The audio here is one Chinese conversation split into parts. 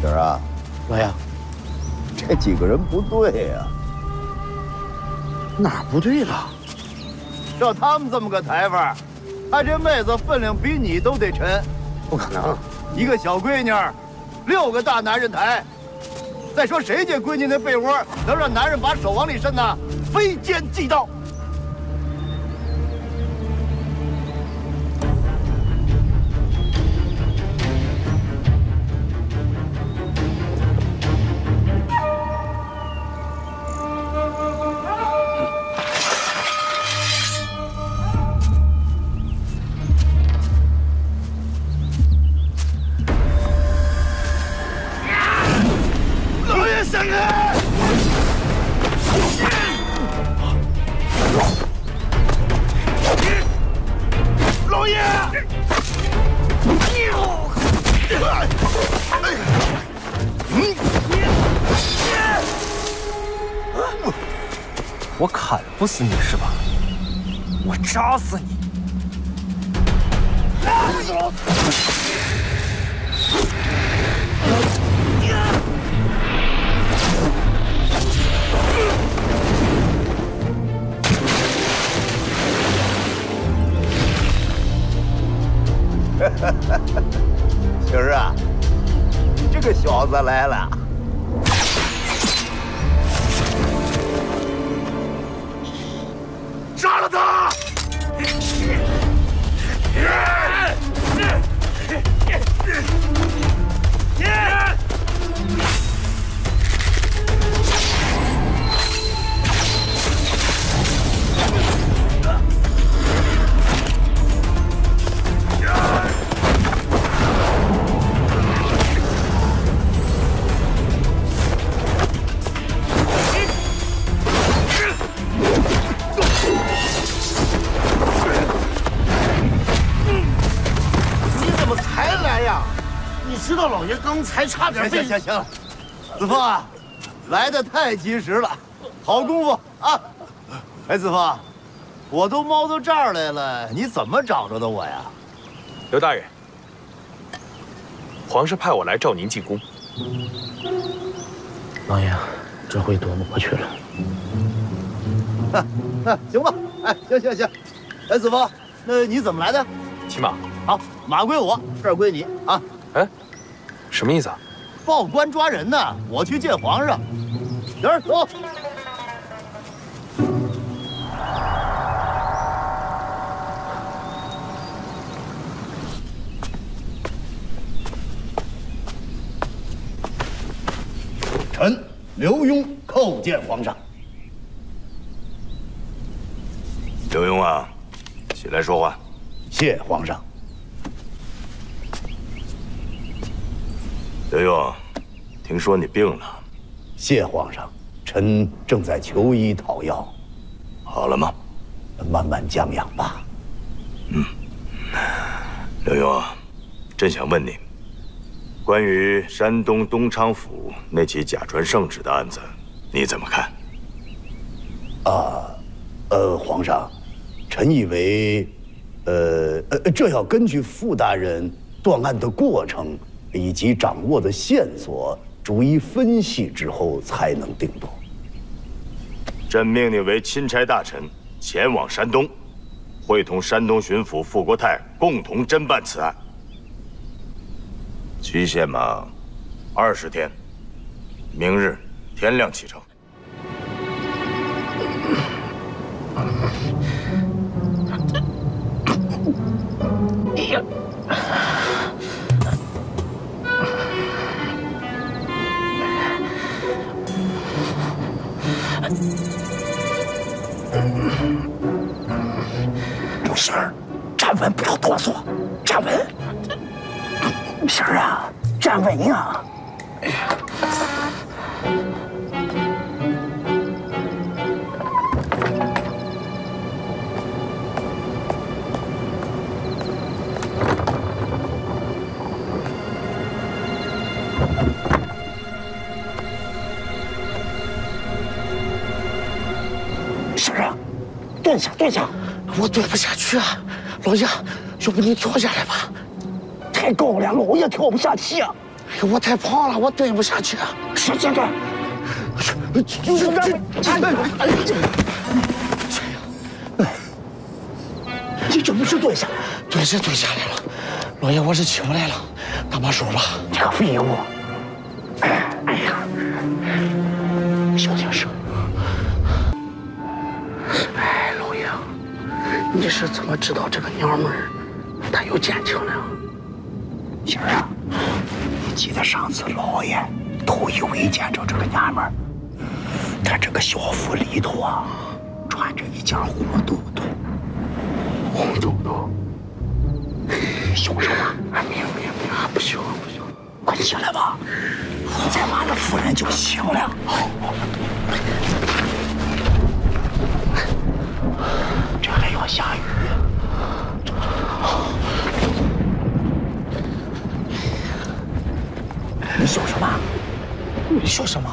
婶儿啊，老爷，这几个人不对呀、哪儿不对了？照他们这么个抬法，他这妹子分量比你都得沉。不可能，一个小闺女，6个大男人抬。再说谁家闺女那被窝能让男人把手往里伸呢？非奸即盗。老爷闪开！老爷！我砍不死你是吧？我扎死你！媳儿啊，你这个小子来了。杀了他！你怎么才来呀？你知道老爷刚才差点被……行了，子枫啊，来的太及时了，好功夫啊！哎，子枫，我都猫到这儿来了，你怎么找着的我呀？刘大人，皇上派我来召您进宫。老爷，这回躲不过去了。行吧，哎，行，哎，子枫，那你怎么来的？骑马。好，马归我，这儿归你啊。哎，什么意思啊？报官抓人呢，我去见皇上。行儿，走。臣刘墉叩见皇上。刘墉啊，起来说话。谢皇上。刘墉，听说你病了。谢皇上，臣正在求医讨药。好了吗？慢慢将养吧。刘墉，朕想问你，关于山东东昌府那起假传圣旨的案子，你怎么看？皇上，臣以为，这要根据傅大人断案的过程以及掌握的线索，逐一分析之后才能定夺。朕命你为钦差大臣，前往山东，会同山东巡抚傅国泰共同侦办此案。期限嘛，20天，明日天亮启程。婶儿，站稳，不要哆嗦，站稳。婶儿啊，站稳呀！哎呀，婶儿啊，蹲下，蹲下。我蹲不下去啊，老爷，要不你跳下来吧？太高了，老爷跳不下去啊。呀，我太胖了，我蹲不下去。使劲点。你这不是蹲下？蹲下来了。老爷，我是起不来了，搭把手吧。这个废物！哎呀，小点声。哎，老爷，你是怎么知道这个娘们儿她有奸情的？星儿啊，你记得上次老爷头一回见着这个娘们儿，她这个校服里头啊，穿着一件红肚肚。红肚肚。凶什么？明，不行，快起来吧，再晚了夫人就醒了。这还要下雨。你笑什么？你笑什么？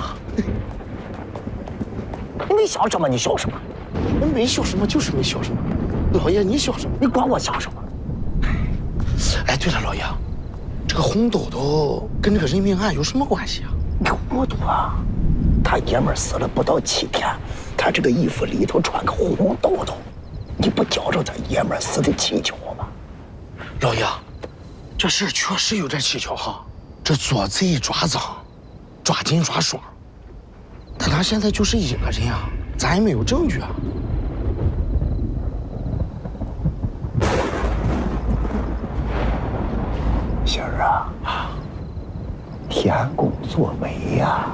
你笑什么？你笑什么？我没笑什么，就是没笑什么。老爷，你笑什么？你管我笑什么？哎，对了，老爷，这个红豆豆跟这个人命案有什么关系啊？你糊涂啊！他爷们儿死了不到7天，他这个衣服里头穿个红豆豆，你不觉着他爷们儿死的蹊跷吗？老爷，这事确实有点蹊跷哈。这做贼抓赃，抓紧抓爽，但他现在就是一个人啊，咱也没有证据啊。星儿啊，天公作美呀！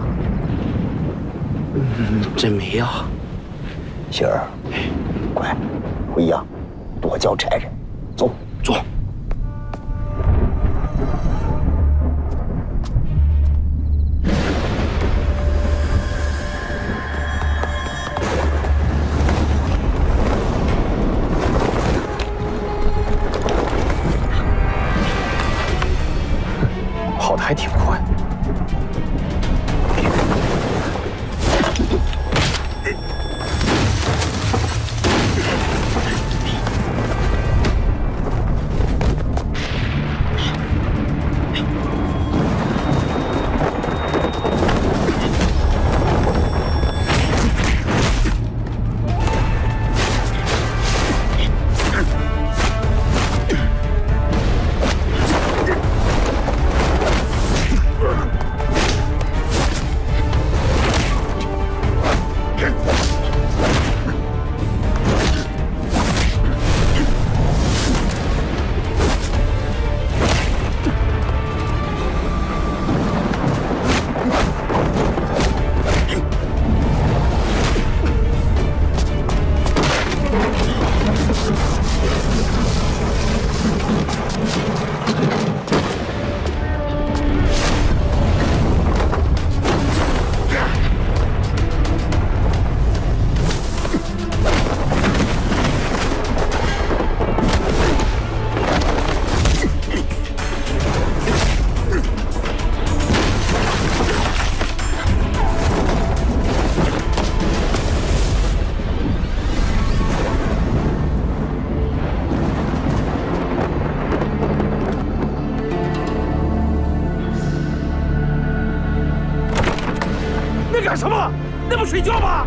真美呀！星儿，快回营，多叫差人，走。跑得还挺快。干什么？那不睡觉吗？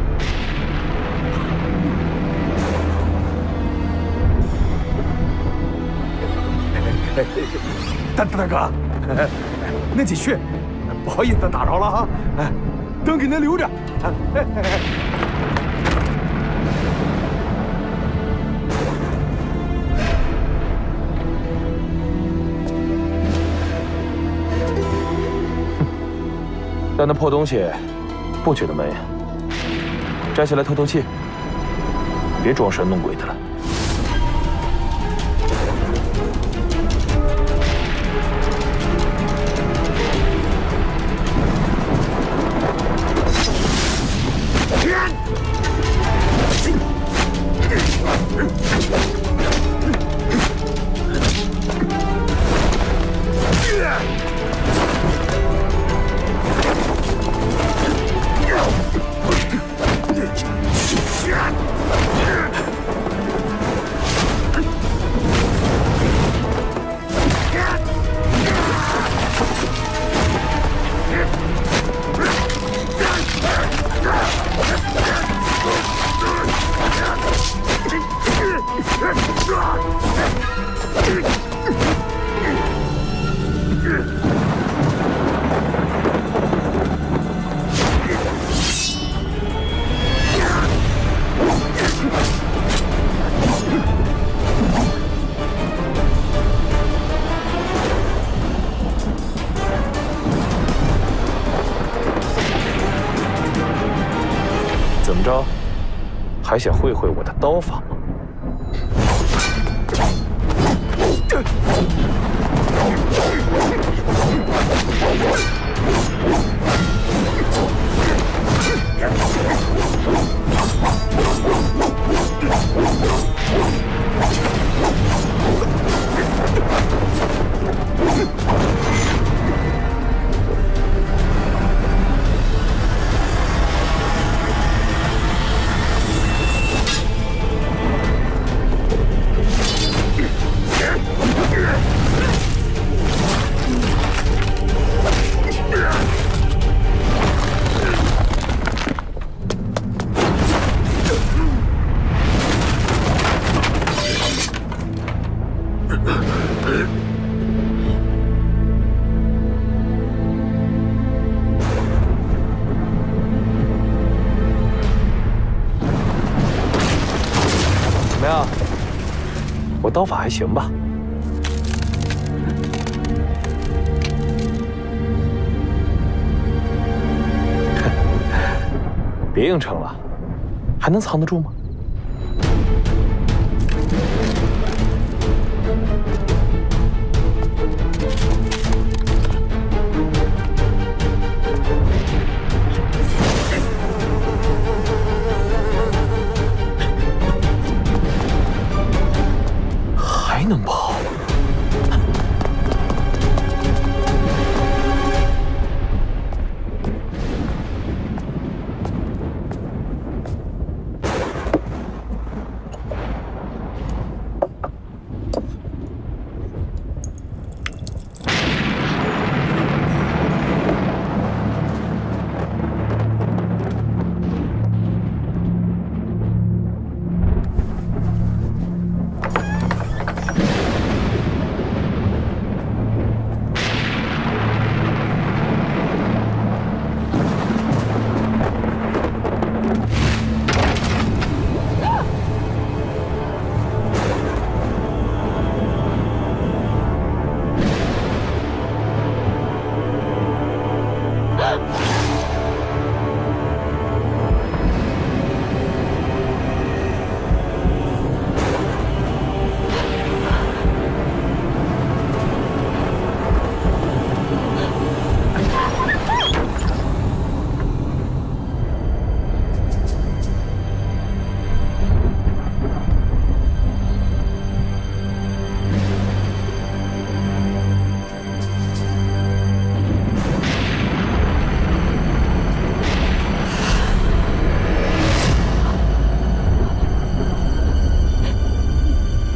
大哥，恁继续，不好意思打扰了哈，灯给恁留着。但那破东西不觉得闷呀？摘下来透透气，别装神弄鬼的了。着，还想会会我的刀法吗？怎么样？我刀法还行吧？别硬撑了，还能藏得住吗？还能跑？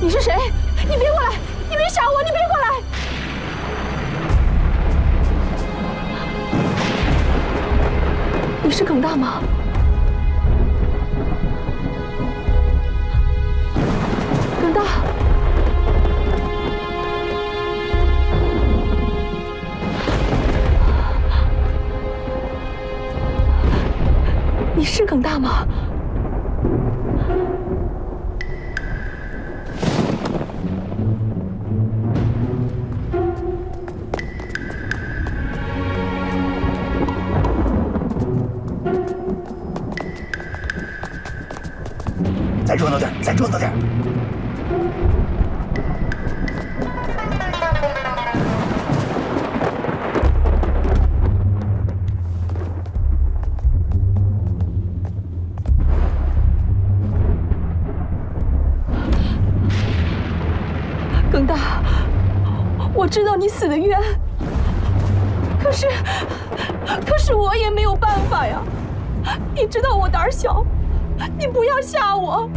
你是谁？你别过来！你别杀我！你别过来！你是耿大吗？耿大，你是耿大吗？再热闹点，再热闹点。耿大，我知道你死得冤，可是我也没有办法呀。你知道我胆小，你不要吓我。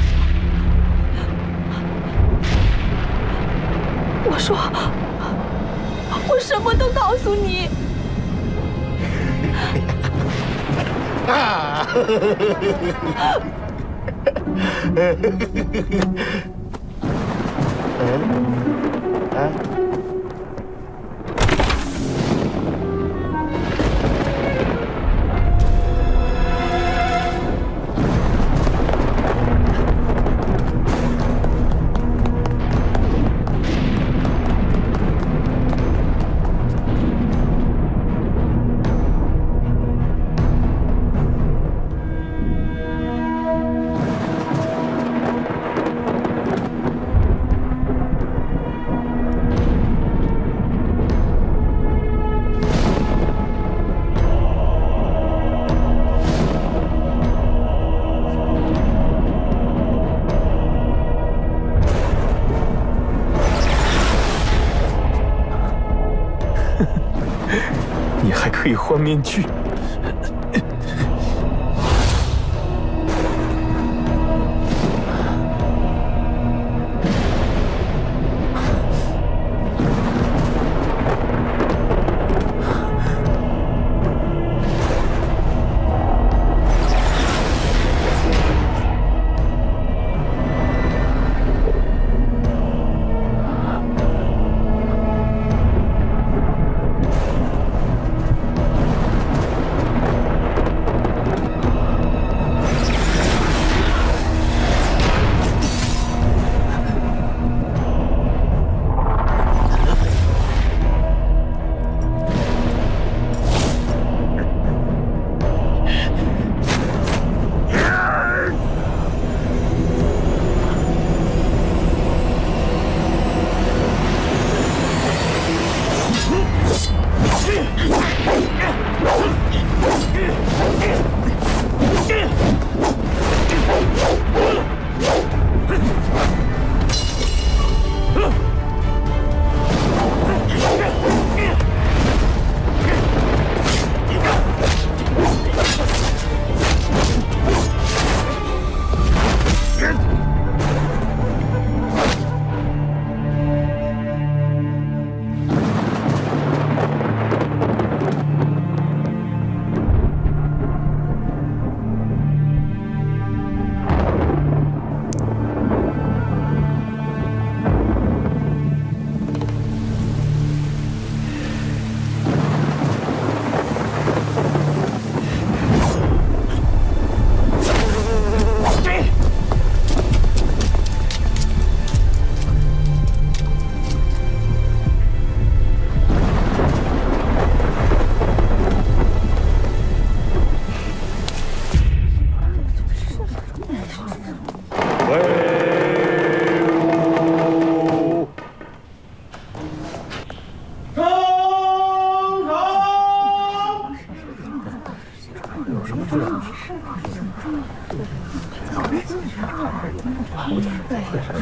我说，我什么都告诉你。啊！换面具。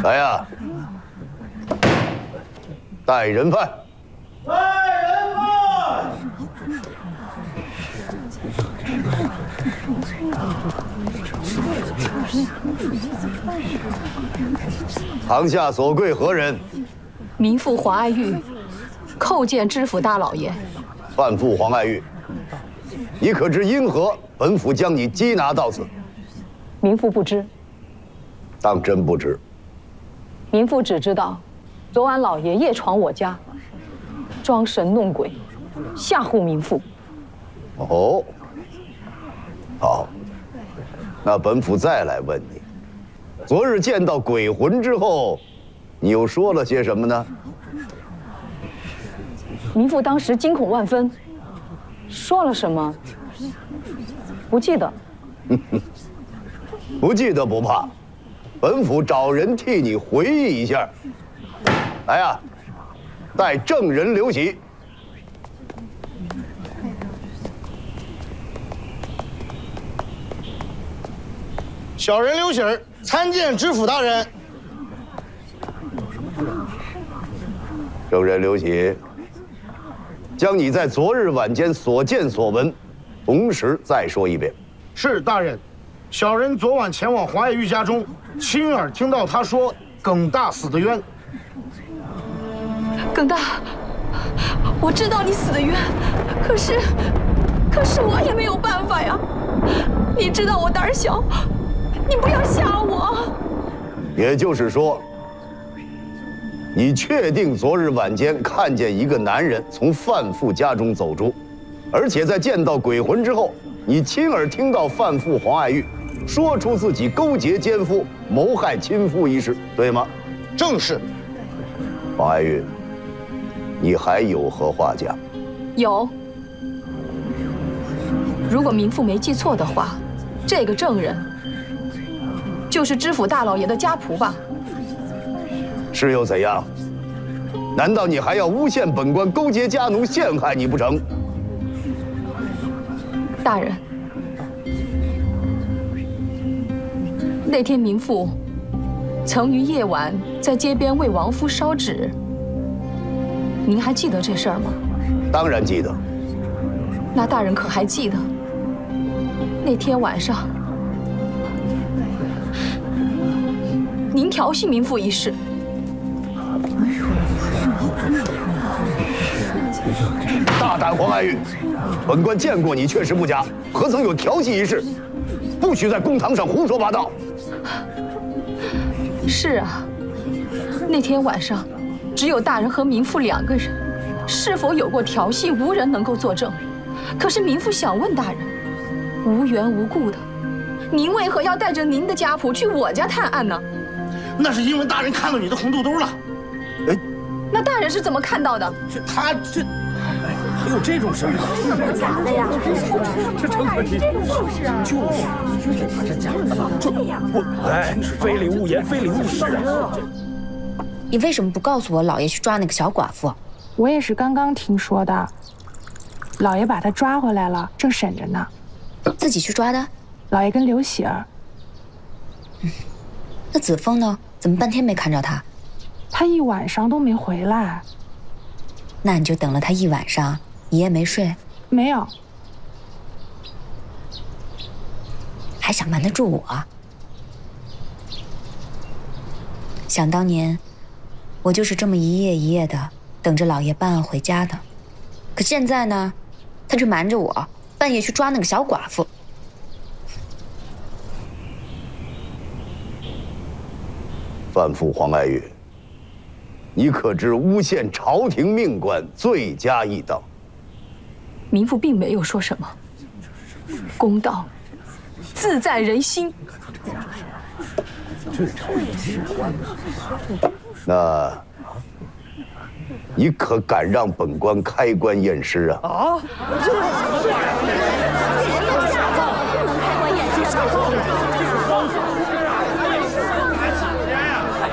来呀，带人犯。带人犯。堂下所贵何人？民妇黄爱玉，叩见知府大老爷。范妇黄爱玉，你可知因何本府将你缉拿到此？民妇不知。当真不知？民妇只知道，昨晚老爷夜闯我家，装神弄鬼，吓唬民妇。哦，好，那本府再来问你，昨日见到鬼魂之后，你又说了些什么呢？民妇当时惊恐万分，说了什么？不记得。不记得不怕，本府找人替你回忆一下。来呀，带证人刘喜。小人刘喜儿参见知府大人。证人刘喜，将你在昨日晚间所见所闻，同时再说一遍。是大人，小人昨晚前往黄爱玉家中，亲耳听到他说耿大死得冤。耿大，我知道你死得冤，可是我也没有办法呀。你知道我胆小，你不要吓我。也就是说，你确定昨日晚间看见一个男人从范妇家中走出，而且在见到鬼魂之后，你亲耳听到范妇黄爱玉说出自己勾结奸夫、谋害亲夫一事，对吗？正是。黄爱玉，你还有何话讲？有。如果民妇没记错的话，这个证人就是知府大老爷的家仆吧？是又怎样？难道你还要诬陷本官勾结家奴陷害你不成？大人，那天民妇曾于夜晚在街边为亡夫烧纸，您还记得这事儿吗？当然记得。那大人可还记得那天晚上您调戏民妇一事？大胆黄爱玉，本官见过你，确实不假，何曾有调戏一事？不许在公堂上胡说八道。是啊，那天晚上只有大人和民妇2个人，是否有过调戏，无人能够作证。可是民妇想问大人，无缘无故的，您为何要带着您的家仆去我家探案呢？那是因为大人看到你的红肚兜了。哎，那大人是怎么看到的？他这还有这种事儿？假的呀！这成何体统？就是他是假的。这我哎，非礼勿言，非礼勿视啊！你为什么不告诉我老爷去抓那个小寡妇？我也是刚刚听说的，老爷把她抓回来了，正审着呢。自己去抓的？老爷跟刘喜儿。那子枫呢？怎么半天没看着他？他一晚上都没回来。那你就等了他一晚上，一夜没睡？没有。还想瞒得住我？想当年，我就是这么一夜一夜的等着老爷办案回家的。可现在呢，他却瞒着我，半夜去抓那个小寡妇。范妇黄爱玉，你可知诬陷朝廷命官，罪加一等？民妇并没有说什么，公道自在人心。那，你可敢让本官开棺验尸啊？啊！这是什么话呀？不能开棺验尸。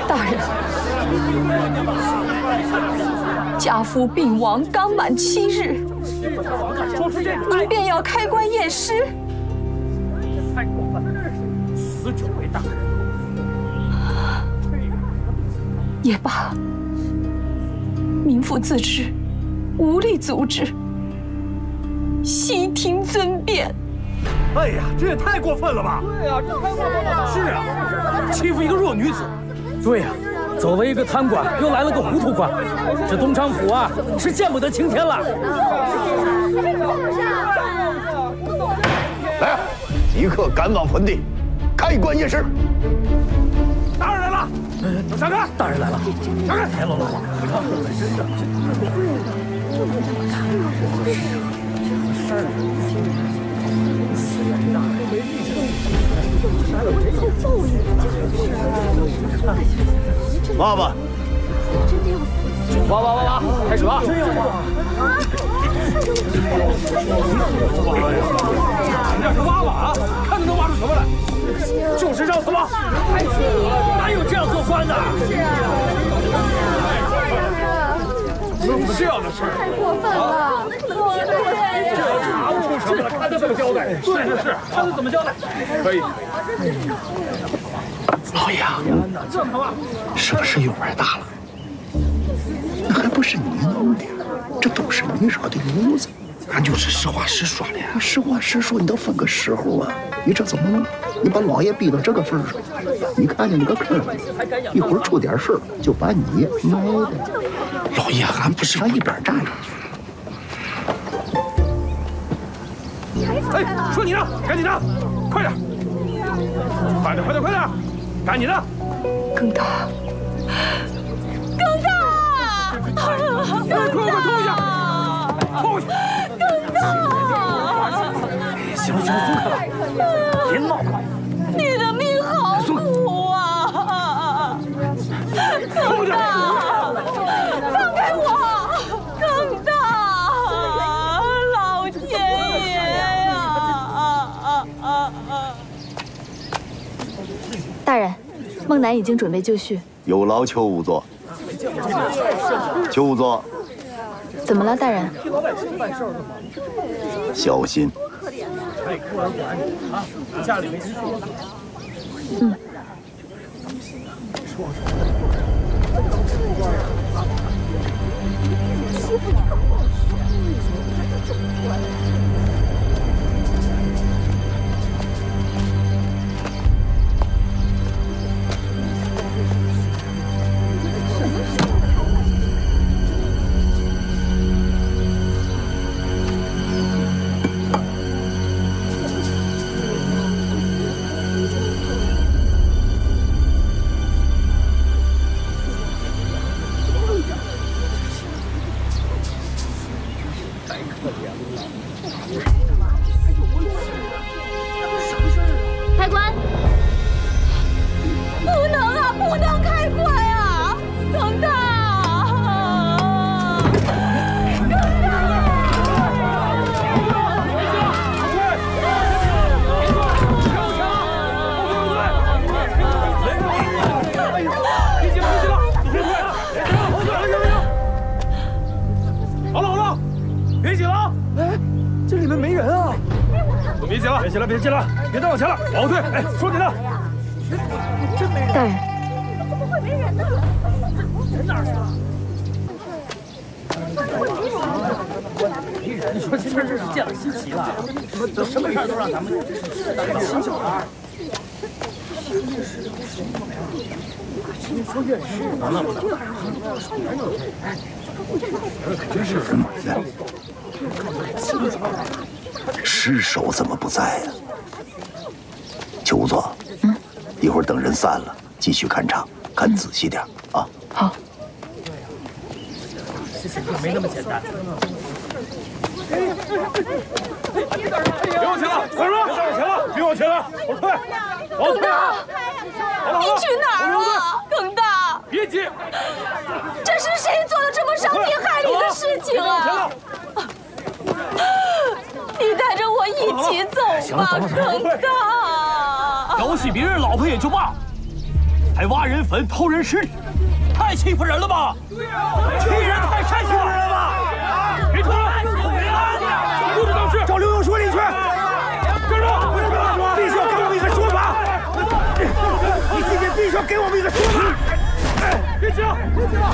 大人，家父病亡刚满7日，您便要开棺验尸？太过分了！死者为大人。也罢，民妇自知无力阻止，悉听尊便。哎呀，这也太过分了吧！对呀，这太过分了。是啊，欺负一个弱女子。对呀，作为一个贪官，又来了个糊涂官，这东昌府啊是见不得青天了。来，即刻赶往坟地，开棺验尸。大人来了，闪开！大人来了，闪开！来了，爸爸，挖，开始吧！要是挖啊，看着能挖出什么来？就是让死吗？哪有这样做官的？是啊。怎么这样的事儿？太过分了！这要查不出什么来，看他怎么交代。是，看他怎么交代。可以。老爷，是不是有味大了？那还不是你弄的，这都是你惹的痦子。俺就是实话实说的呀。实话实说，你得分个时候啊！你这怎么弄？你把老爷逼到这个份上，你看见那个坑，一会儿出点事儿就把你埋了。老爷，俺不是往一边站着。哎，说你呢，赶紧的，快点，快点，赶紧的！更大，更大！快吐一下，吐一下！更大！行了，松开了，别闹了。你的命好苦啊！更大，放开我！更大，老天爷呀！大人，孟南已经准备就绪。有劳邱仵作。邱仵作，怎么了，大人？小心。嗯。开关！不能啊，不能开关啊！耿大，好了好了，别挤了！哎，这里面没人啊！别挤了，别挤了，别挤了，别再往前了，往后退！哎，说你的。大人，怎么会没人呢？人哪儿去了？你说今天这是见了新奇了，这什么事儿都让咱们新小孩。尸首怎么不在呀？邱座，一会儿等人散了，继续看场，看仔细点啊。好。这肯定没那么简单。别往前了，快说！别再往前了，别往前了，往后退，往后退啊！你去哪儿啊，耿大？别急，这是谁做了这么伤天害理的事情啊？你带着我一起走吧，耿大。调戏别人老婆也就罢了，还挖人坟、偷人尸体，太欺负人了吧？欺人太太欺负人了吧？别拖了，不知道事，找刘勇说理去。站住！必须要给我们一个说法。你今天必须要给我们一个说法。别急了，别急了。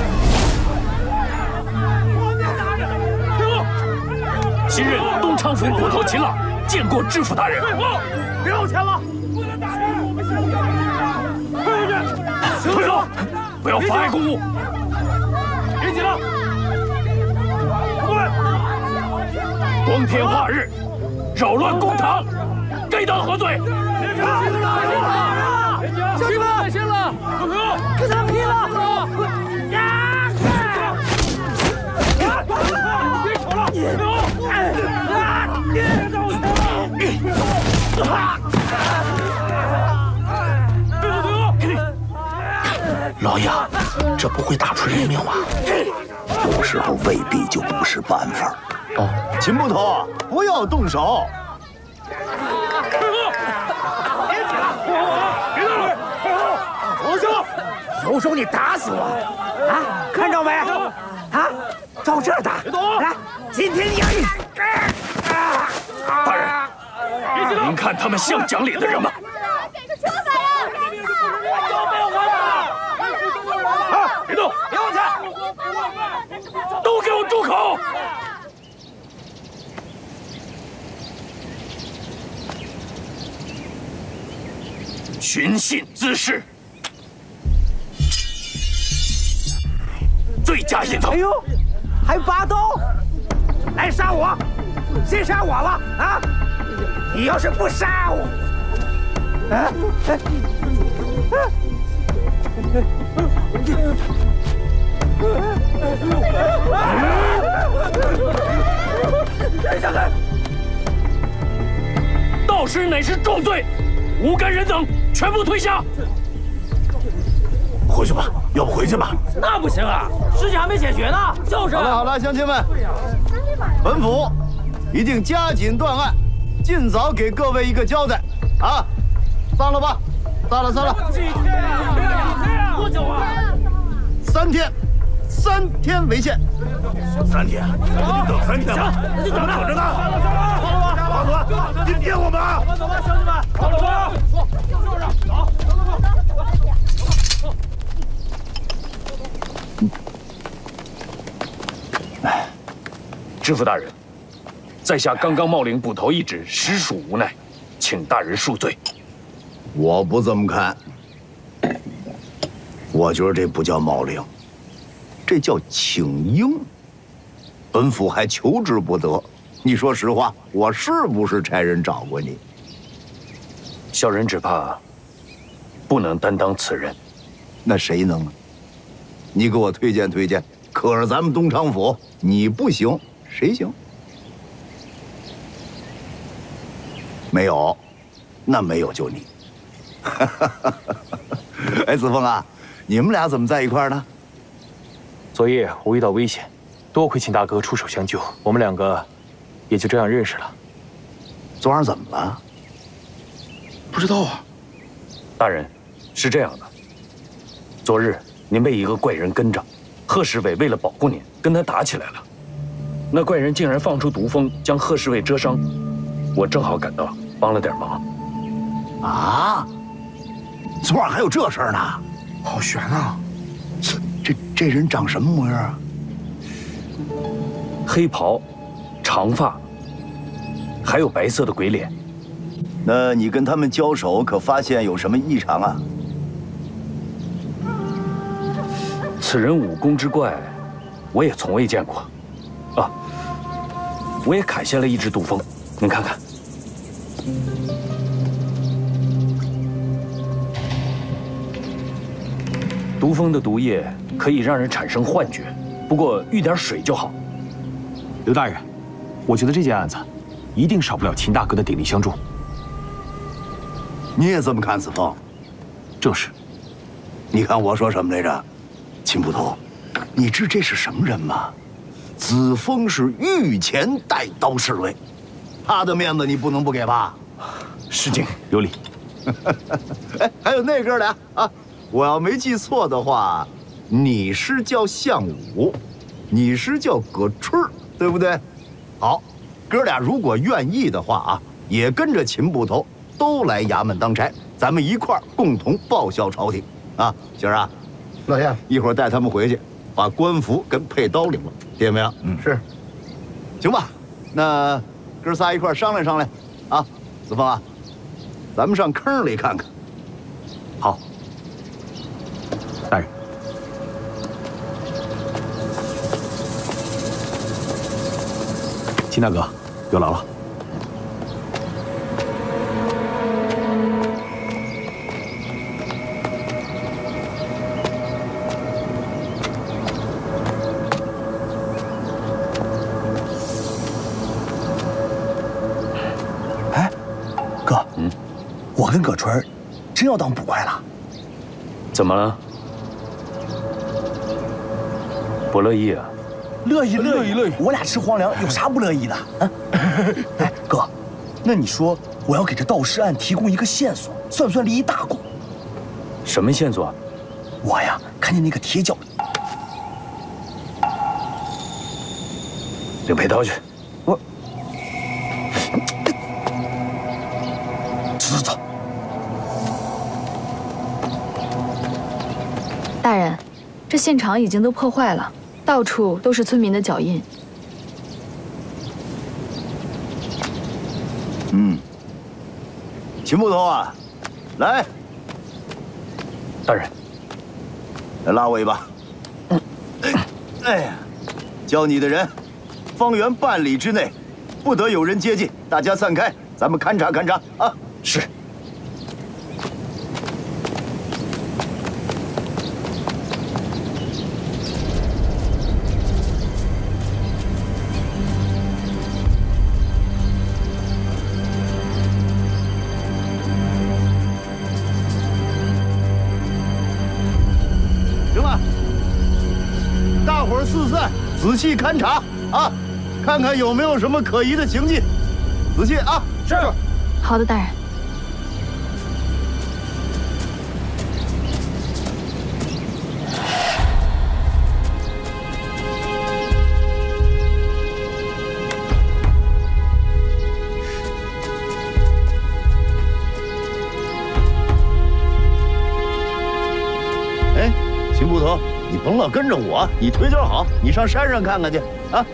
新任东昌府捕头秦朗见过知府大人。废话，别往前了。不能打人，我们下去。退回去。退手，不要妨碍公务。别急了。过来。光天化日，扰乱公堂，该当何罪？别急了，乡亲们，别信了，跟他们拼了！别吵了，老爷，这不会打出人命吧？有时候未必就不是办法。哦，秦捕头，不要动手。有种你打死我！啊，看着没？啊，照这儿打！来，今天你大人，您看他们像讲理的人吗？给个说法呀！都没有完吧？啊！别动，别往前！都给我住口！寻衅滋事，罪加严惩。哎呦，还拔刀，来杀我！先杀我了啊！你要是不杀我，忍下来！盗尸乃是重罪，无干人等全部推下。回去吧，要不回去吧？那不行啊，事情还没解决呢。就是。好了好了，乡亲们，本府一定加紧断案，尽早给各位一个交代啊！散了吧，散了散了。几天啊？多久啊？3天，3天为限。3天，你等3天吧。那就等着呢。散了散了，走了吧，王总，你骗我们啊！走吧，乡亲们，走吧，就是走。知府大人，在下刚刚冒领捕头一职，实属无奈，请大人恕罪。我不这么看，我觉得这不叫冒领，这叫请缨。本府还求之不得。你说实话，我是不是差人找过你？小人只怕不能担当此任。那谁能啊？你给我推荐推荐。可是咱们东昌府，你不行，谁行？没有，那没有就你。哎，子凤啊，你们俩怎么在一块儿呢？昨夜我遇到危险，多亏秦大哥出手相救，我们两个也就这样认识了。昨晚怎么了？不知道啊。大人，是这样的，昨日您被一个怪人跟着，贺侍卫为了保护您，跟他打起来了。那怪人竟然放出毒蜂，将贺侍卫蛰伤。我正好赶到，帮了点忙。啊！昨晚还有这事儿呢？好悬啊！这人长什么模样啊？黑袍，长发，还有白色的鬼脸。那你跟他们交手，可发现有什么异常啊？此人武功之怪，我也从未见过。啊，我也砍下了一只毒蜂，您看看。毒蜂的毒液可以让人产生幻觉，不过遇点水就好。刘大人，我觉得这件案子一定少不了秦大哥的鼎力相助。你也这么看，子凤？正是。你看我说什么来着？秦捕头，你知这是什么人吗？子枫是御前带刀侍卫，他的面子你不能不给吧？失敬，有礼。哎，还有那哥俩啊！我要没记错的话，你是叫项武，你是叫葛春，对不对？好，哥俩如果愿意的话啊，也跟着秦捕头都来衙门当差，咱们一块儿共同报效朝廷啊！今儿啊，老爷，一会儿带他们回去，把官服跟佩刀领了，听见没有？是。行吧，那哥仨一块儿商量商量啊。子枫啊，咱们上坑里看看。好。大人，秦大哥，有劳了。哎，哥，我跟葛春真要当捕快了。怎么了？不乐意啊？乐意，我俩吃皇粮有啥不乐意的？啊？哎，哥，那你说我要给这盗尸案提供一个线索，算不算立一大功？什么线索？我呀，看见那个铁脚。领佩刀去。我。走。大人，这现场已经都破坏了。到处都是村民的脚印。秦捕头啊，来，大人，来拉我一把。哎呀，叫你的人，方圆半里之内，不得有人接近，大家散开，咱们勘察勘察啊。是。四散，仔细勘察啊，看看有没有什么可疑的情迹。仔细啊！是。好的，大人。哎，秦捕头。你甭老跟着我，你腿脚好，你上山上看看去啊！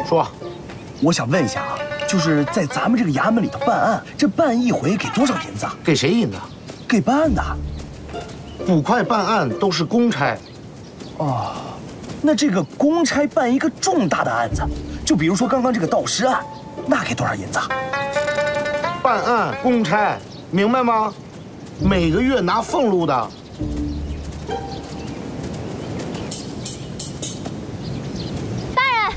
说，我想问一下啊，就是在咱们这个衙门里头办案，这办一回给多少银子？给谁银子？给办案的。捕快办案都是公差。哦，那这个公差办一个重大的案子，就比如说刚刚这个盗尸案，那给多少银子？办案公差，明白吗？每个月拿俸禄的。大人，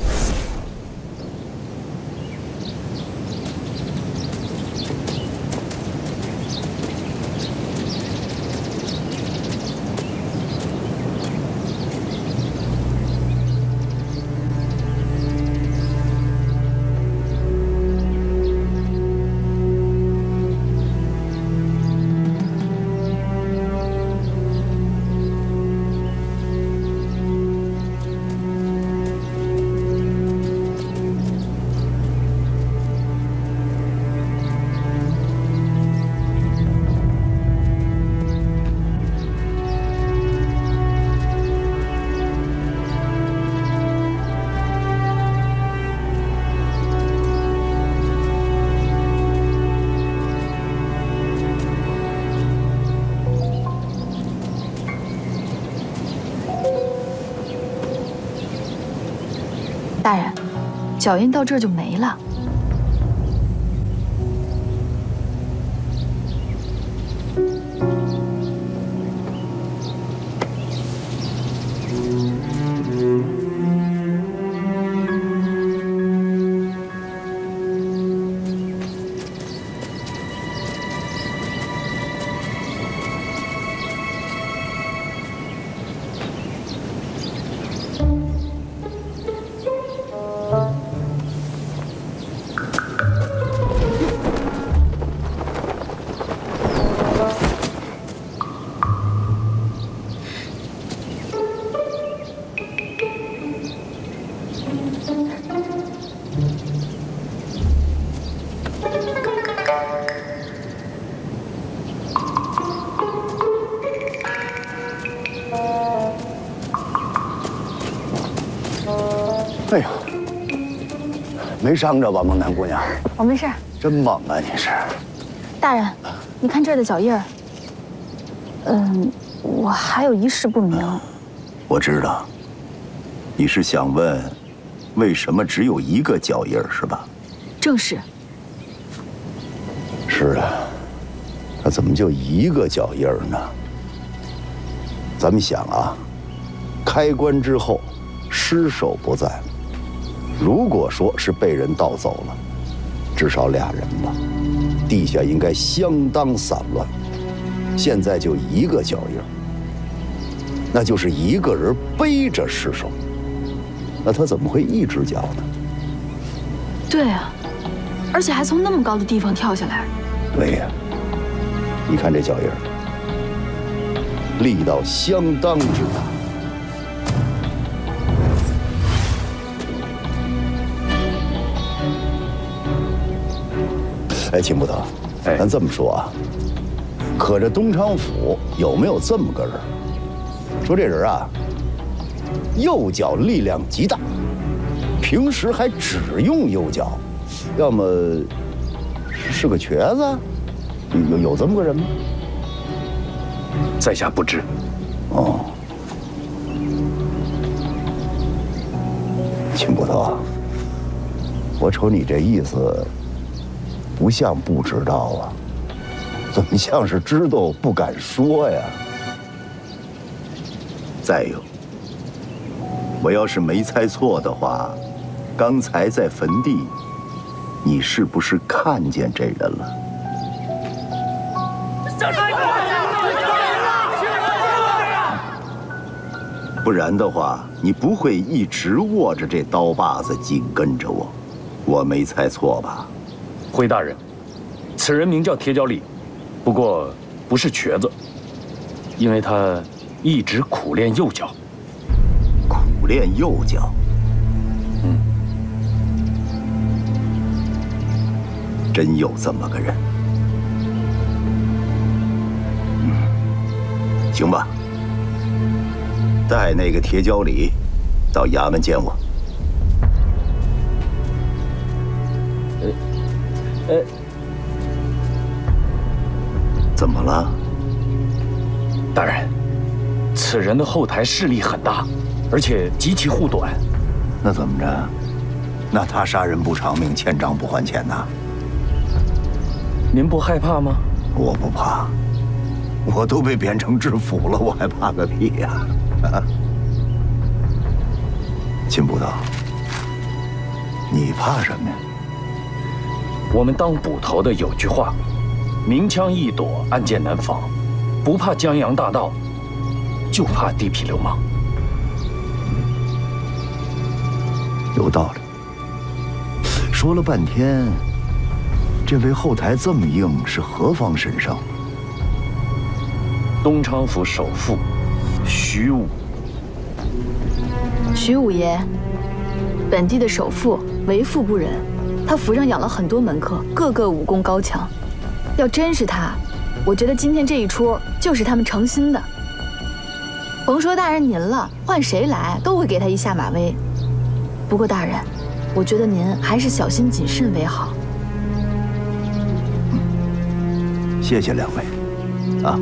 大人，脚印到这儿就没了。哎呀，没伤着吧，孟南姑娘？我没事。真猛啊，你是！大人，你看这儿的脚印儿。我还有一事不明。我知道，你是想问，为什么只有一个脚印是吧？正是。是啊，那怎么就一个脚印呢？咱们想啊，开棺之后，尸首不在。如果说是被人盗走了，至少俩人吧，地下应该相当散乱。现在就一个脚印，那就是一个人背着尸首。那他怎么会一只脚呢？对啊，而且还从那么高的地方跳下来。对呀，你看这脚印，力道相当之大。哎，秦捕头，咱这么说啊，可这东昌府有没有这么个人？说这人啊，右脚力量极大，平时还只用右脚，要么是个瘸子，有这么个人吗？在下不知。哦，秦捕头，我瞅你这意思，不像不知道啊，怎么像是知道不敢说呀？再有，我要是没猜错的话，刚才在坟地，你是不是看见这人了？不然的话，你不会一直握着这刀把子紧跟着我。我没猜错吧？回大人，此人名叫铁脚李，不过不是瘸子，因为他一直苦练右脚。苦练右脚？真有这么个人。行吧，带那个铁脚李到衙门见我。怎么了？大人，此人的后台势力很大，而且极其护短。那怎么着？那他杀人不偿命，欠账不还钱呐？您不害怕吗？我不怕，我都被贬成知府了，我还怕个屁呀！秦捕头，你怕什么呀？我们当捕头的有句话：明枪易躲，暗箭难防，不怕江洋大盗，就怕地痞流氓。有道理。说了半天，这位后台这么硬，是何方神圣？东昌府首富徐武。徐五爷，本地的首富，为富不仁。他府上养了很多门客，个个武功高强。要真是他，我觉得今天这一出就是他们诚心的。甭说大人您了，换谁来都会给他一下马威。不过大人，我觉得您还是小心谨慎为好。谢谢两位，啊，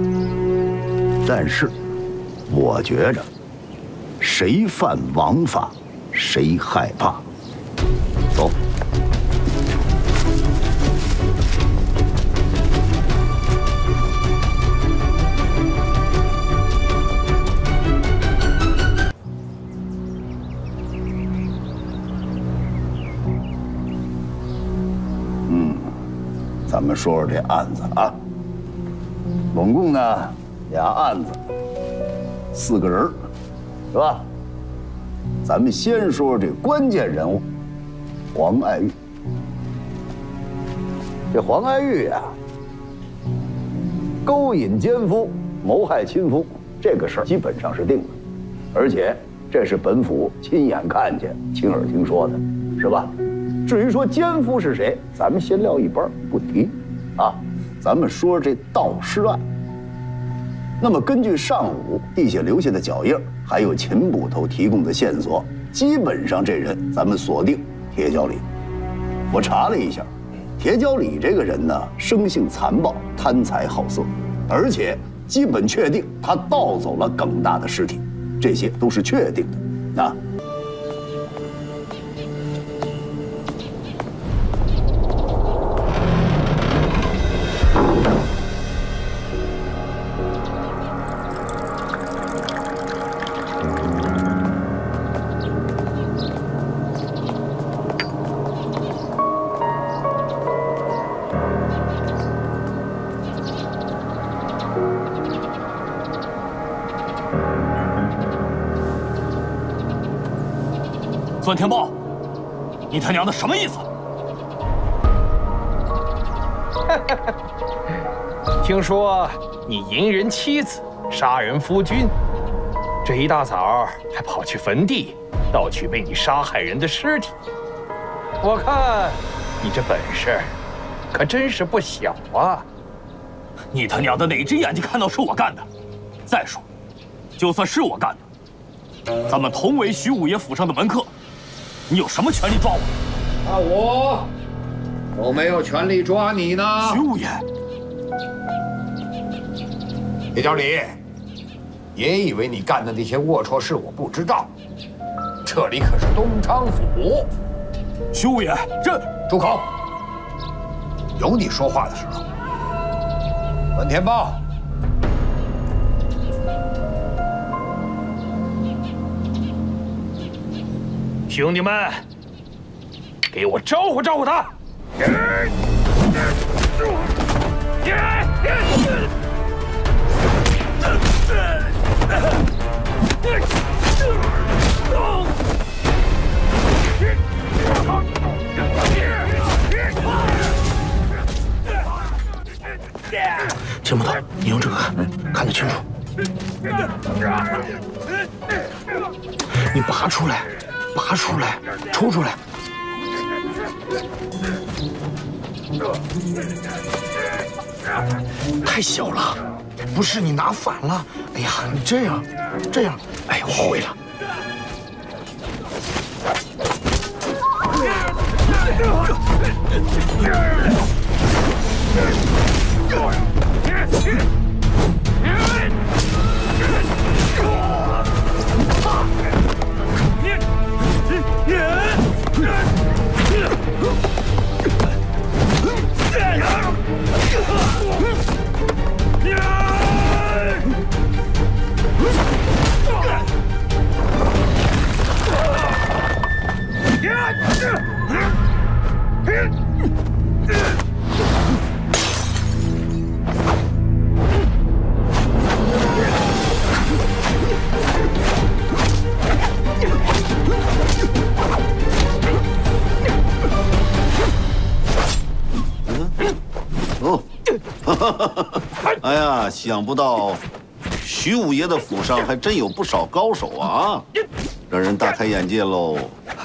但是我觉着，谁犯王法，谁害怕。走。咱们说说这案子啊，总共呢俩案子，4个人，是吧？咱们先说说这关键人物黄爱玉。这黄爱玉呀，勾引奸夫、谋害亲夫，这个事儿基本上是定的，而且这是本府亲眼看见、亲耳听说的，是吧？至于说奸夫是谁，咱们先撂一边不提，啊，咱们说这盗尸案。那么根据上午地下留下的脚印，还有秦捕头提供的线索，基本上这人咱们锁定铁角里。我查了一下，铁角里这个人呢，生性残暴、贪财好色，而且基本确定他盗走了耿大的尸体，这些都是确定的啊。孙天豹，你他娘的什么意思？听说你淫人妻子，杀人夫君，这一大早还跑去坟地盗取被你杀害人的尸体。我看你这本事可真是不小啊！你他娘的哪只眼睛看到是我干的？再说，就算是我干的，咱们同为徐五爷府上的门客。你有什么权利抓我？那我有没有权利抓你呢？徐五爷，铁角里，别以为你干的那些龌龊事我不知道，这里可是东昌府。徐五爷，这住口！有你说话的时候。文天豹。兄弟们，给我招呼招呼他！秦捕头，你用这个看得清楚。你拔出来。拔出来，抽出来！太小了，不是你拿反了。哎呀，你这样，哎，我会了。哎呀，想不到徐五爷的府上还真有不少高手啊，让人大开眼界喽。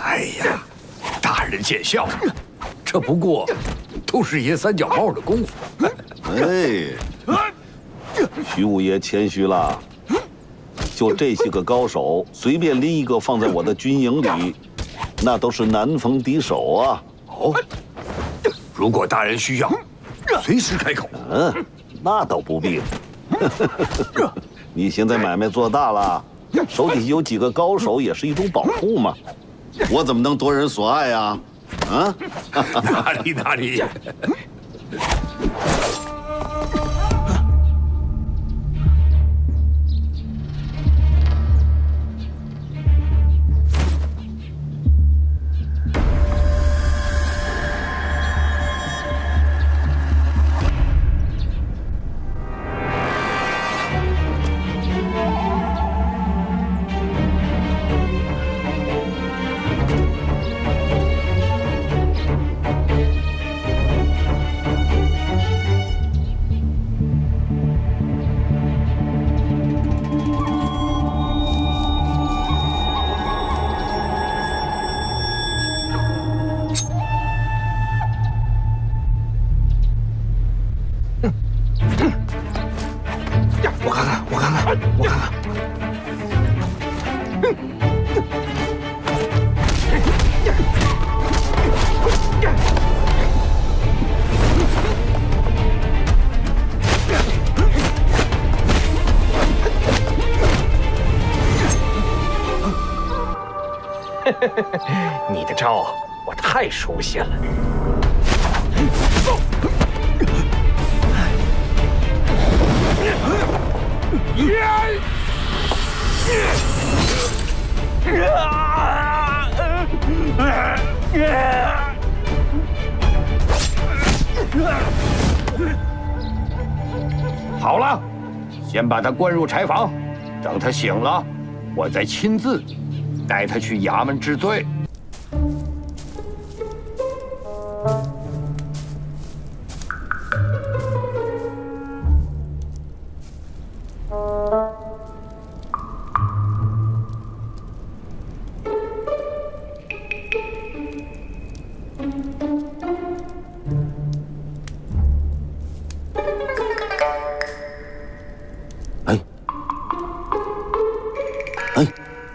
哎呀，大人见笑，这不过都是爷三脚猫的功夫。哎，徐五爷谦虚了，就这些个高手，随便拎一个放在我的军营里，那都是难逢敌手啊。哦，如果大人需要，随时开口。那倒不必。你现在买卖做大了，手底下有几个高手也是一种保护嘛。我怎么能夺人所爱呀？啊？哪里哪里。你的招我太熟悉了。好了，先把他关入柴房，等他醒了，我再亲自带他去衙门治罪。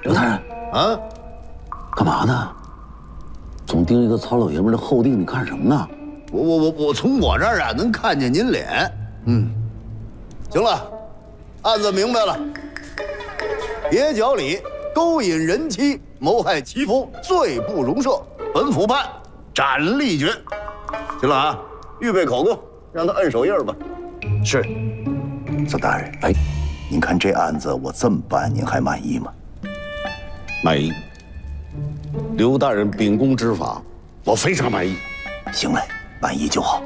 刘大人啊，干嘛呢？总盯一个糙老爷们的后腚，你看什么呢？我从我这儿啊能看见您脸。行了，案子明白了。蹩脚里勾引人妻，谋害其夫，罪不容赦。本府判斩立决。行了啊，预备口供，让他摁手印吧。是。左大人，哎，您看这案子我这么办，您还满意吗？满意。刘大人秉公执法，我非常满意。行嘞，满意就好。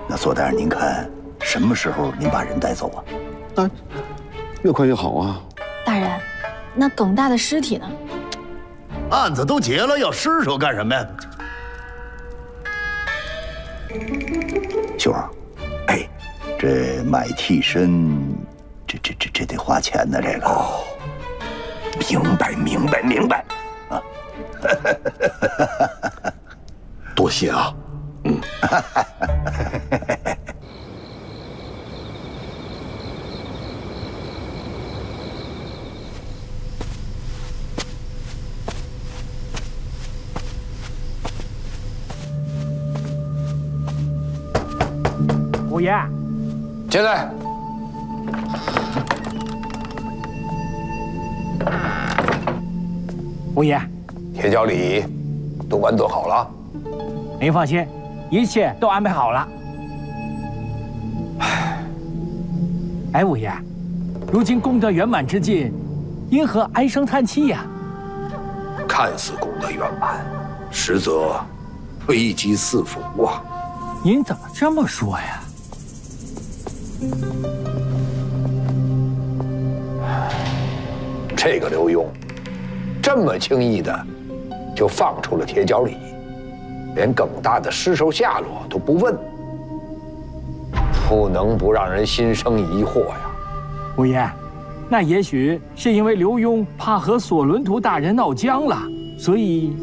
那左大人，您看什么时候您把人带走啊？越快越好啊。大人，那耿大的尸体呢？案子都结了，要尸首干什么呀？秀儿，哎，这买替身，这得花钱呢，这个。哦，明白啊！多谢啊。五爷，进来。五爷，铁角里都安顿好了。您放心，一切都安排好了。哎，五爷，如今功德圆满之际，因何唉声叹气呀？看似功德圆满，实则危机四伏啊！您怎么这么说呀？这个刘墉，这么轻易的就放出了铁角里，连耿大的尸首下落都不问，不能不让人心生疑惑呀。五爷，那也许是因为刘墉怕和索伦图大人闹僵了，所以……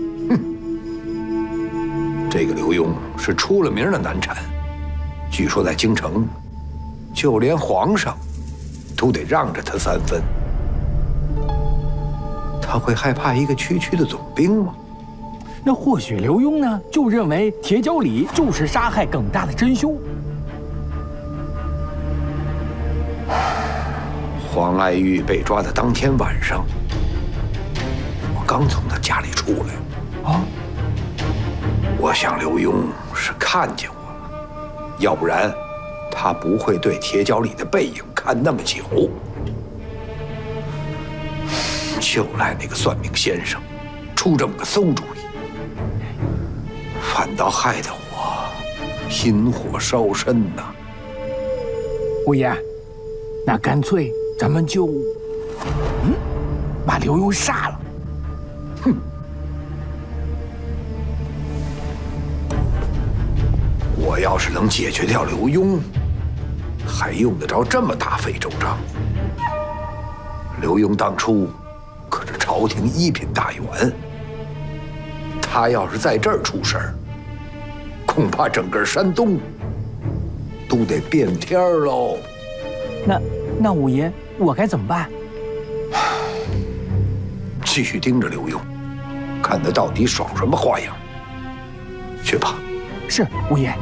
这个刘墉是出了名的难缠，据说在京城，就连皇上都得让着他3分。他会害怕一个区区的总兵吗？那或许刘墉呢，就认为铁角里就是杀害耿大的真凶。黄爱玉被抓的当天晚上，我刚从他家里出来。啊！我想刘墉是看见我了，要不然他不会对铁角里的背影看那么久。就赖那个算命先生出这么个馊主意，反倒害得我心火烧身呐。五爷，那干脆咱们就，把刘墉杀了。哼！我要是能解决掉刘墉，还用得着这么大费周章？刘墉当初可是朝廷1品大员，他要是在这儿出事儿，恐怕整个山东都得变天喽。那五爷，我该怎么办？继续盯着刘墉，看他到底耍什么花样。去吧。是，五爷。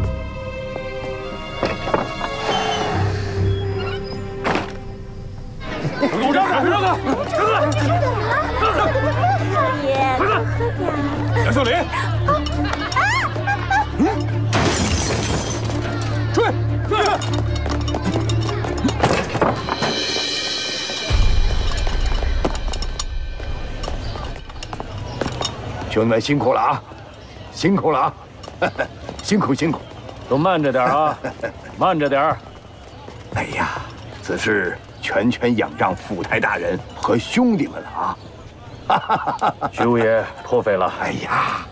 给我让开！让开！少爷，快点！杨秀林，追！兄弟们辛苦了啊，辛苦了啊，辛苦辛苦，都慢着点啊，慢着点。哎呀，此事全仰仗府台大人和兄弟们了啊！徐五爷破费了。哎呀，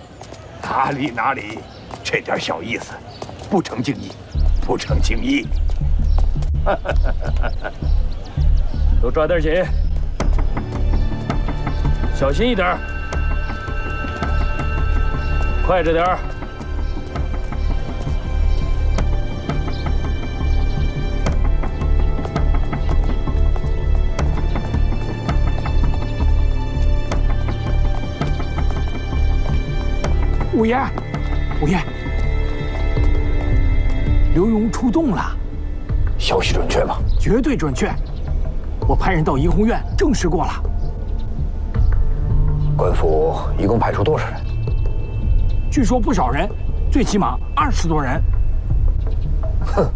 哪里，这点小意思，不成敬意，不成敬意。都抓点紧，小心一点，快着点儿。五爷，刘墉出动了，消息准确吗？绝对准确，我派人到怡红院证实过了。官府一共派出多少人？据说不少人，最起码20多人。哼，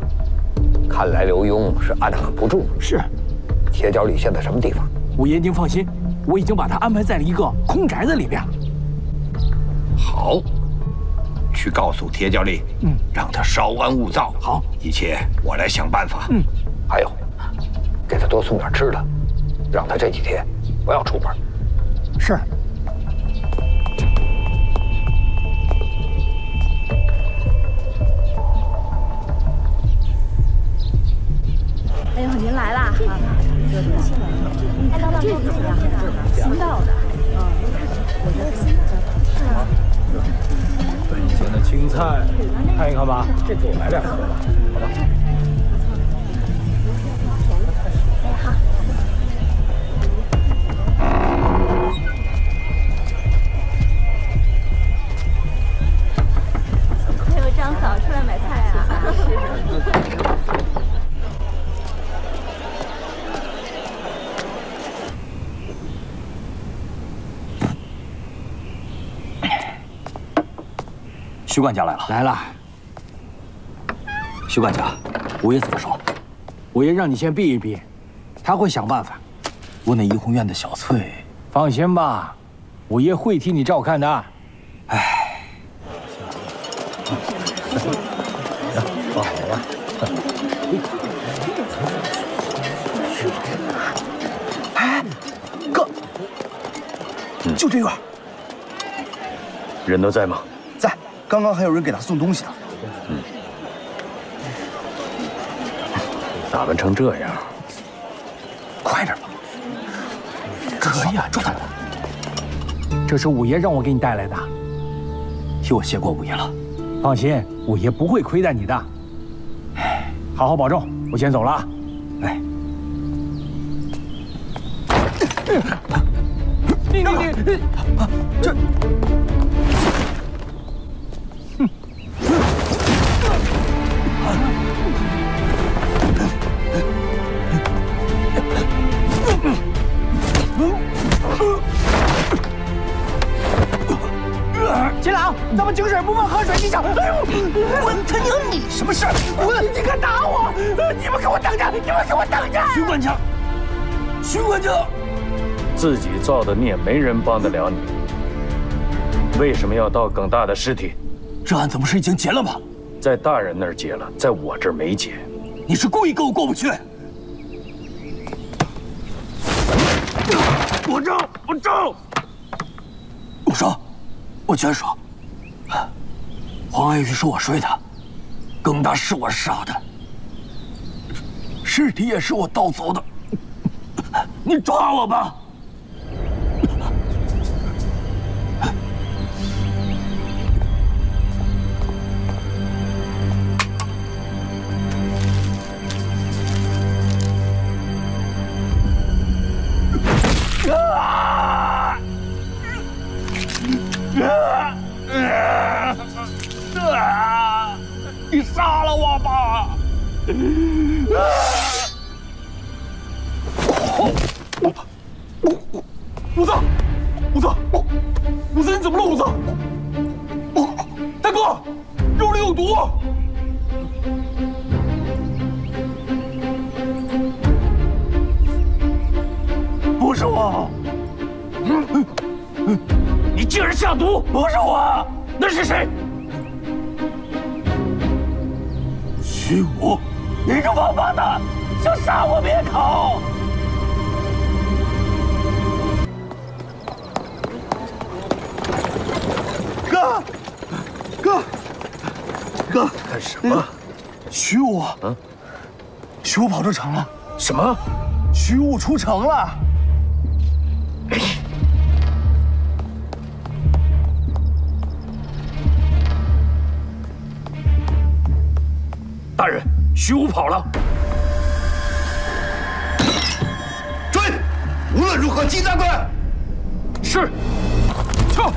看来刘墉是按捺不住。是。铁角里现在什么地方？五爷您放心，我已经把他安排在了一个空宅子里边。好，去告诉铁角里，让他稍安勿躁。好，一切我来想办法。还有，给他多送点吃的，让他这几天不要出门。是。哎呦，您来啦！哎，老板，这怎么样？新到的。我觉得新的。是啊。本县的青菜，看一看吧。这次我来2盒，好吧？哎，好。哎呦，张嫂出来买菜啊！是。徐管家来了。来了。徐管家，五爷怎么说？五爷让你先避一避，他会想办法。我那怡红院的小翠，放心吧，五爷会替你照看的。哎，放好了。哎，哥，就这院。人都在吗？在，刚刚还有人给他送东西呢。打扮成这样，快点吧！可以啊，抓他！这是五爷让我给你带来的，替我谢过五爷了。放心，五爷不会亏待你的。好好保重，我先走了啊。哎，你这。秦朗，咱们井水不犯河水，你想？哎呦，我他娘你什么事？你敢打我？你们给我等着！你们给我等着！徐管家，徐管家，自己造的孽，没人帮得了你。为什么要盗耿大的尸体？这案子不是已经结了吗？在大人那儿结了，在我这儿没结。你是故意跟我过不去？我招！我说，我全说。黄爱玉是我睡的，耿大是我杀的，尸体也是我盗走的。你抓我吧！你杀了我吧！武则，你怎么了？武则，大哥，肉里有毒！不是我，你竟然下毒！不是我，那是谁？徐武，你这王八蛋，想杀我灭口！哥，干什么？徐武，徐武跑出城了。什么？徐武出城了。大人，徐武跑了。追！无论如何击他们。是。撤！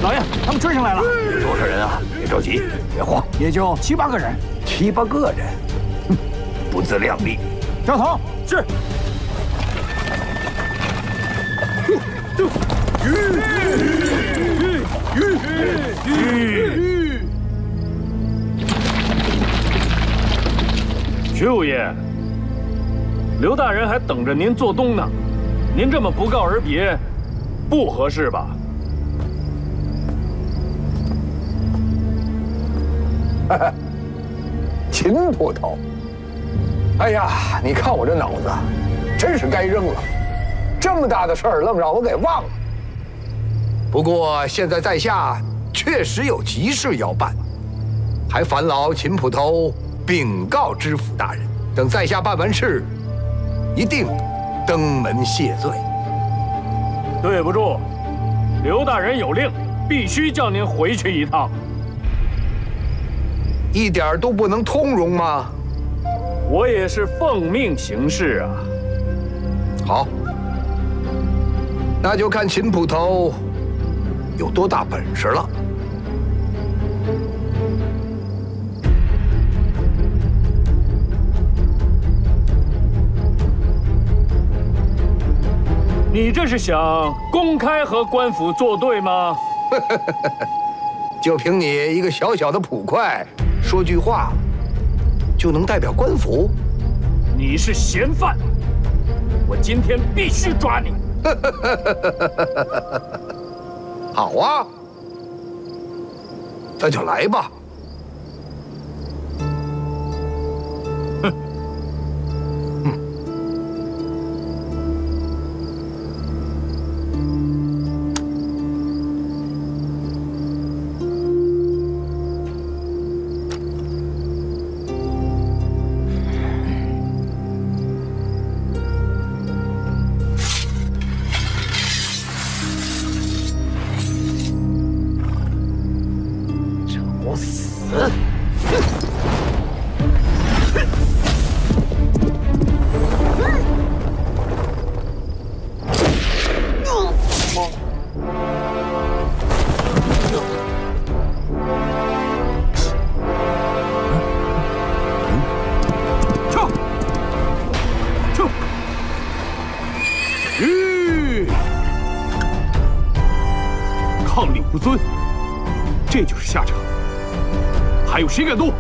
老爷，他们追上来了。多少人啊？别着急，别慌，也就7、8个人。7、8个人，哼，不自量力。赵腾，是。徐五爷，刘大人还等着您做东呢，您这么不告而别，不合适吧？秦捕头，哎呀，你看我这脑子，真是该扔了。这么大的事儿，愣让我给忘了。不过现在在下确实有急事要办，还烦劳秦捕头禀告知府大人，等在下办完事，一定登门谢罪。对不住，刘大人有令，必须叫您回去一趟。一点都不能通融吗？我也是奉命行事啊。好，那就看秦捕头有多大本事了。你这是想公开和官府作对吗？就凭你一个小小的捕快，说句话就能代表官府？你是嫌犯，我今天必须抓你。好啊，那就来吧。抗令不遵，这就是下场。还有谁敢动？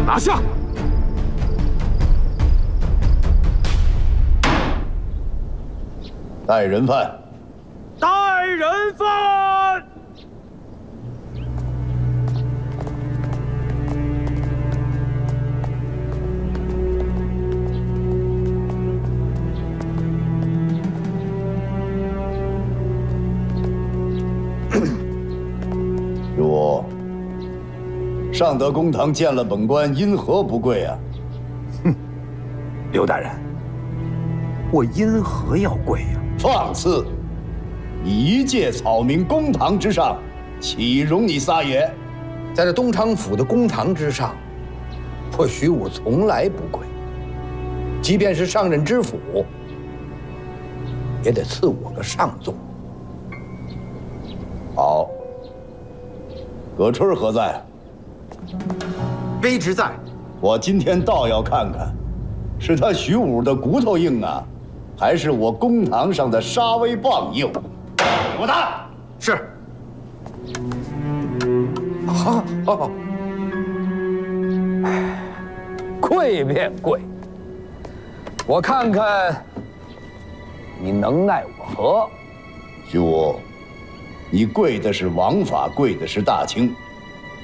拿下！带人犯。带人犯。主，上得公堂见了本官，因何不跪啊？哼，刘大人，我因何要跪呀？放肆！你一介草民，公堂之上，岂容你撒野？在这东昌府的公堂之上，我徐武从来不跪，即便是上任知府，也得赐我个上座。好，葛春何在？卑职在。我今天倒要看看，是他徐武的骨头硬啊，还是我公堂上的杀威棒硬？给我打！是。好，跪便跪，我看看你能奈我何？徐武，你跪的是王法，跪的是大清。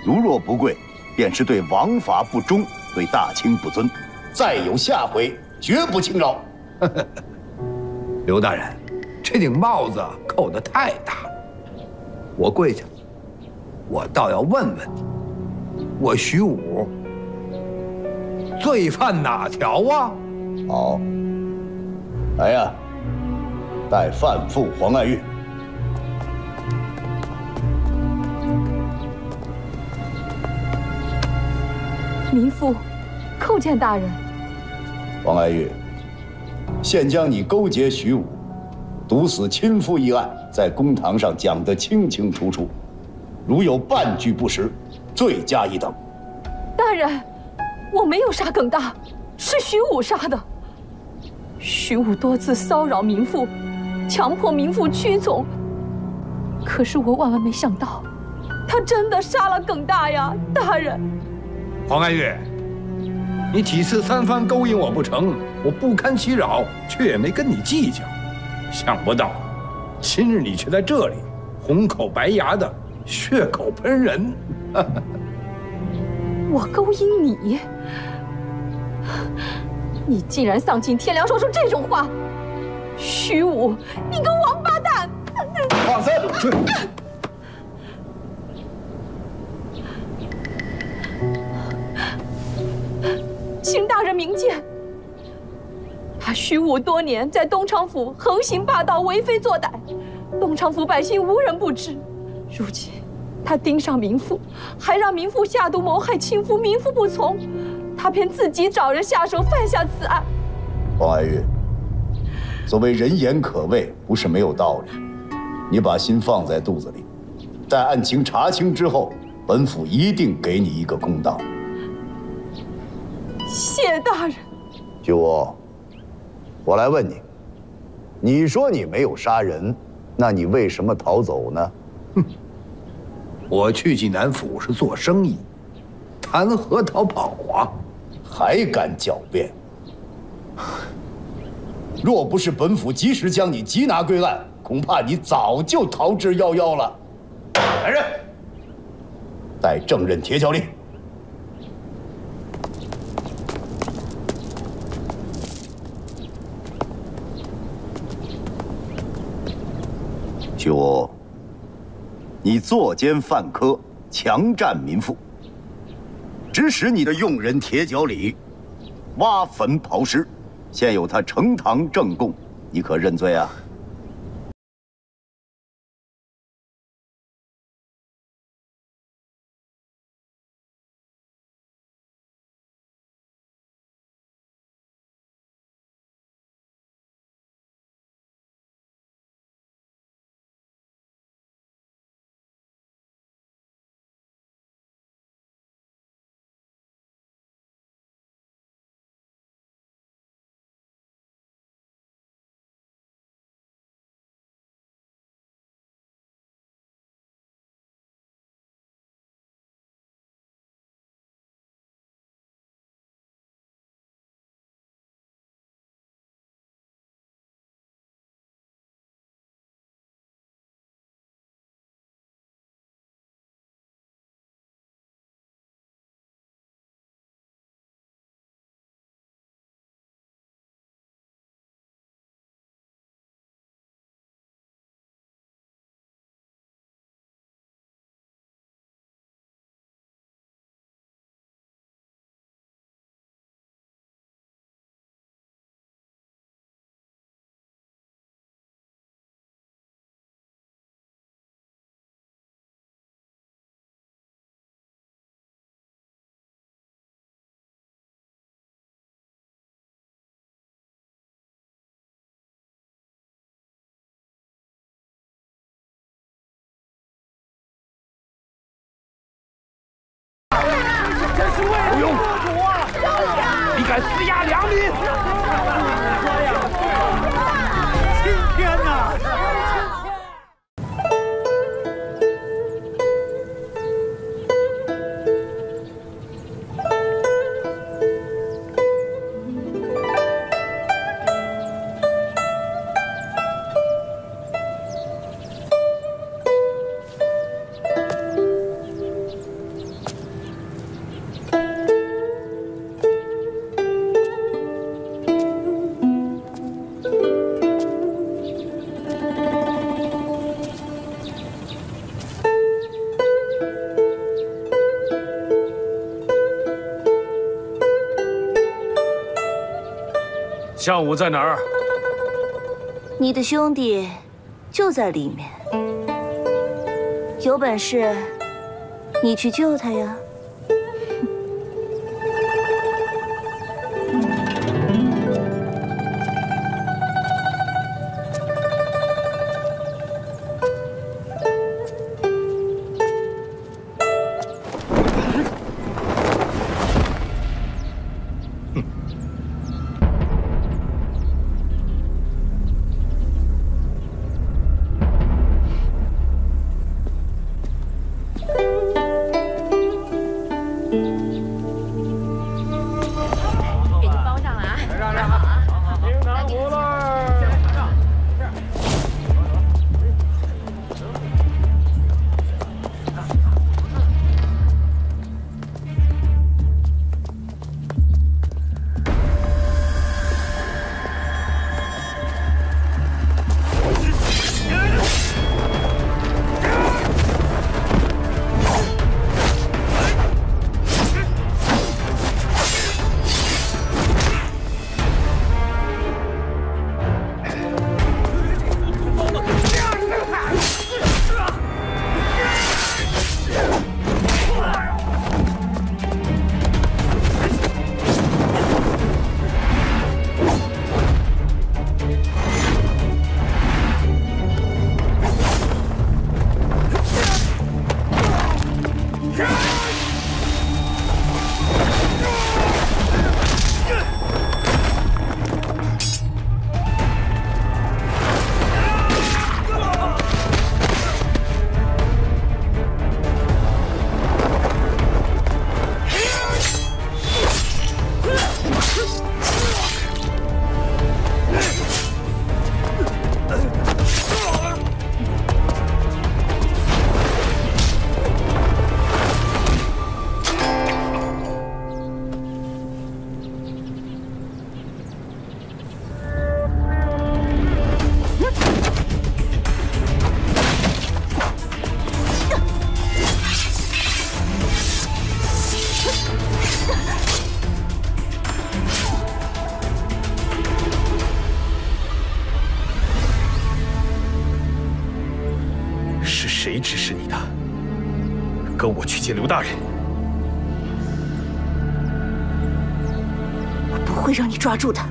如若不跪，便是对王法不忠，对大清不尊。再有下回，绝不轻饶。刘大人，这顶帽子扣得太大了，我跪下，我倒要问问你，我徐武罪犯哪条啊？好，来呀，带范妇黄爱玉。民妇叩见大人。黄爱玉，现将你勾结徐武，毒死亲夫一案，在公堂上讲得清清楚楚，如有半句不实，罪加一等。大人，我没有杀耿大，是徐武杀的。徐武多次骚扰民妇，强迫民妇屈从，可是我万万没想到，他真的杀了耿大呀，大人。黄爱玉，你几次三番勾引我不成，我不堪其扰，却也没跟你计较。想不到，今日你却在这里红口白牙的血口喷人。我勾引你？你竟然丧尽天良，说出这种话！徐武，你个王八蛋！放肆！请大人明鉴，大徐武多年在东昌府横行霸道、为非作歹，东昌府百姓无人不知。如今他盯上民妇，还让民妇下毒谋害亲夫，民妇不从，他便自己找人下手犯下此案。黄爱玉，所谓人言可畏，不是没有道理。你把心放在肚子里，待案情查清之后，本府一定给你一个公道。谢大人。徐武，我来问你，你说你没有杀人，那你为什么逃走呢？哼，我去济南府是做生意，谈何逃跑啊？还敢狡辩！若不是本府及时将你缉拿归案，恐怕你早就逃之夭夭了。来人，带证人铁脚令。徐武，你作奸犯科，强占民妇，指使你的佣人铁脚李挖坟刨尸，现有他呈堂证供，你可认罪啊？刘墉，你敢私压良民！今天呐！项武在哪儿？你的兄弟就在里面，有本事你去救他呀！是谁指使你的？跟我去见刘大人。我不会让你抓住他。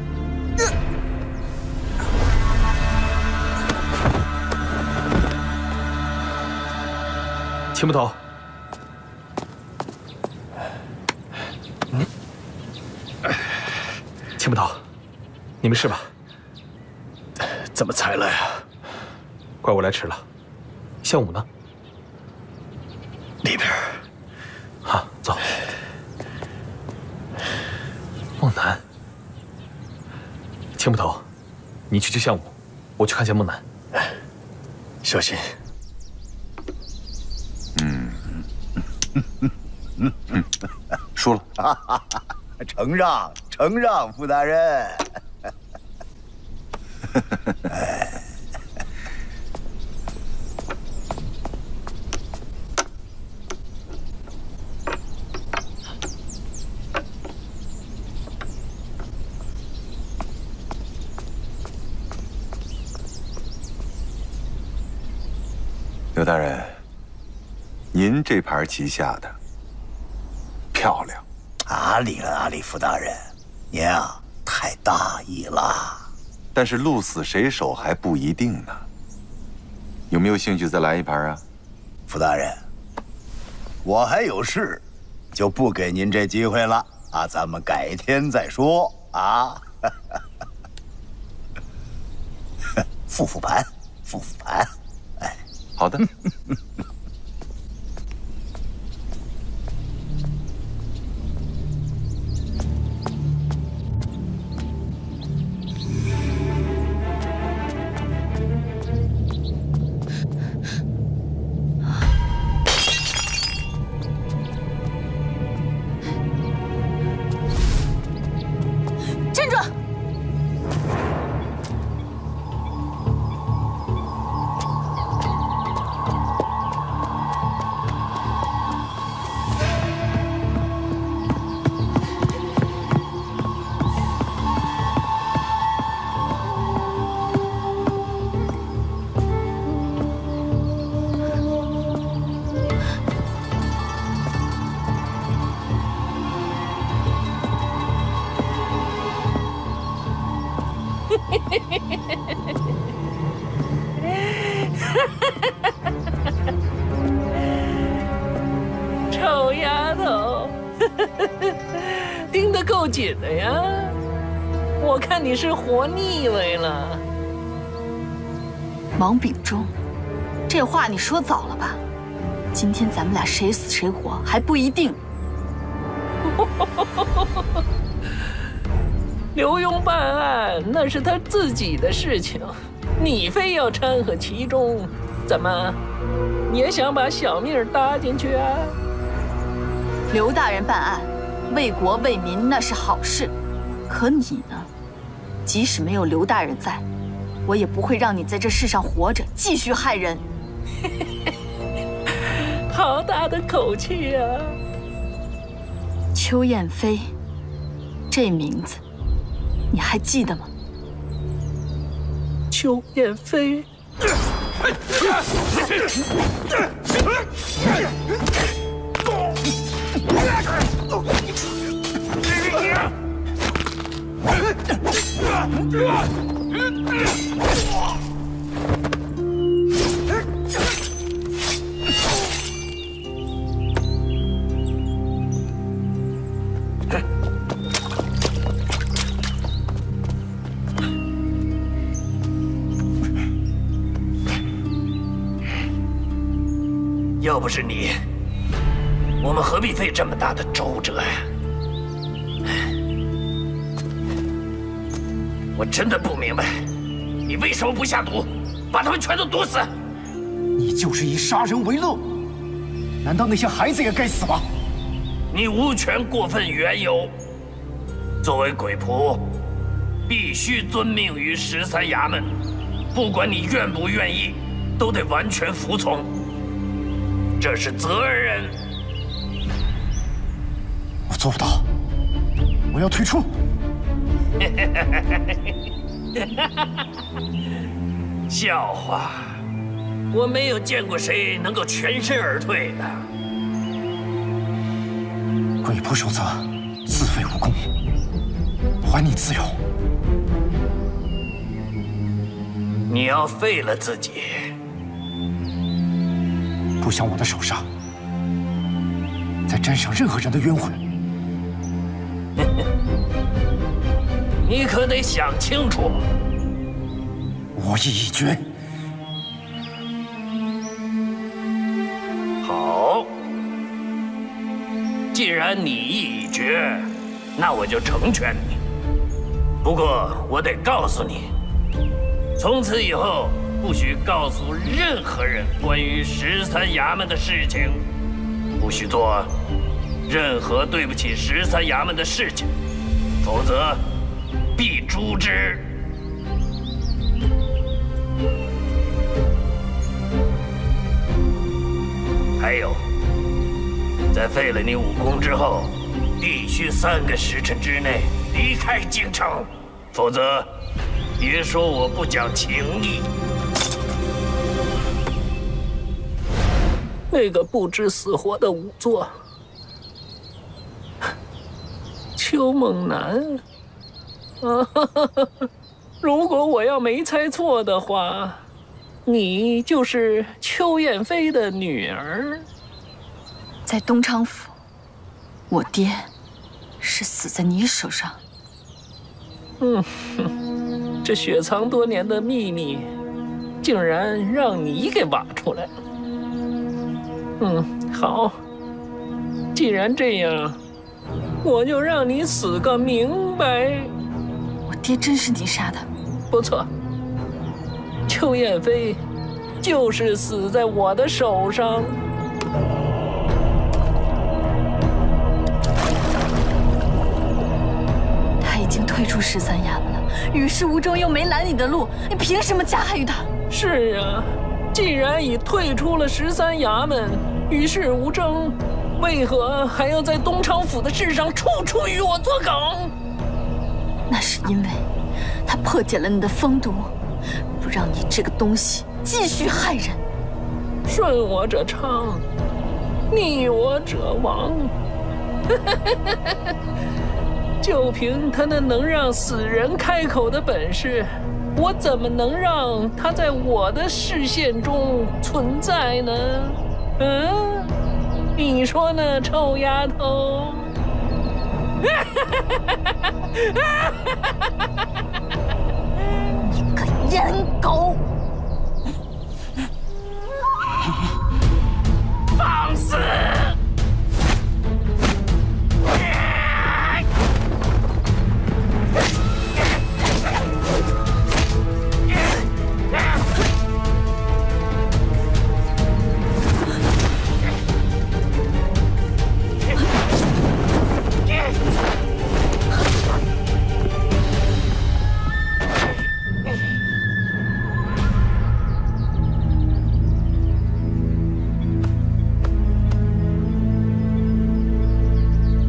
秦捕头，秦捕头，你没事吧？怎么才来啊？怪我来迟了。项武呢？里边。好，走。梦楠，秦捕头，你去救项武，我去看见梦楠。小心。输了。承让，承让，傅大人。刘大人，您这盘棋下的漂亮。哪里了，哪里，傅大人，您啊太大意了。但是鹿死谁手还不一定呢。有没有兴趣再来一盘啊？傅大人，我还有事，就不给您这机会了啊，咱们改天再说啊。复复盘，复复盘。哎，好的。站住！臭丫头，盯得够紧的呀！我看你是活腻歪了。王秉忠，这话你说早了吧？今天咱们俩谁死谁活还不一定。刘墉办案那是他自己的事情，你非要掺和其中，怎么也想把小命搭进去啊？刘大人办案，为国为民那是好事，可你呢？即使没有刘大人在，我也不会让你在这世上活着，继续害人。好大的口气啊！邱燕飞，这名字你还记得吗？邱燕飞。要不是你，我们何必费这么大的周折呀？我真的不明白，你为什么不下毒，把他们全都毒死？你就是以杀人为乐，难道那些孩子也该死吗？你无权过分缘由。作为鬼仆，必须遵命于13衙门，不管你愿不愿意，都得完全服从。这是责任。我做不到，我要退出。笑话，我没有见过谁能够全身而退的。鬼仆守则，自废武功，还你自由。你要废了自己，不想我的手上再沾上任何人的冤魂。你可得想清楚。我意已决。好，既然你意已决，那我就成全你。不过我得告诉你，从此以后不许告诉任何人关于13衙门的事情，不许做任何对不起13衙门的事情，否则必诛之。还有，在废了你武功之后，必须3个时辰之内离开京城，否则别说我不讲情义。那个不知死活的仵作，邱猛男。如果我要没猜错的话，你就是邱燕飞的女儿。在东昌府，我爹是死在你手上。这雪藏多年的秘密，竟然让你给挖出来了。好，既然这样，我就让你死个明白。我爹真是你杀的？不错，邱燕飞就是死在我的手上。他已经退出13衙门了，与世无争，又没拦你的路，你凭什么加害于他？是啊，既然已退出了13衙门，与世无争，为何还要在东昌府的事上处处与我作梗？那是因为他破解了你的风毒，不让你这个东西继续害人。顺我者昌，逆我者亡。就凭他那能让死人开口的本事，我怎么能让他在我的视线中存在呢？你说呢，臭丫头？你个阉狗！放肆！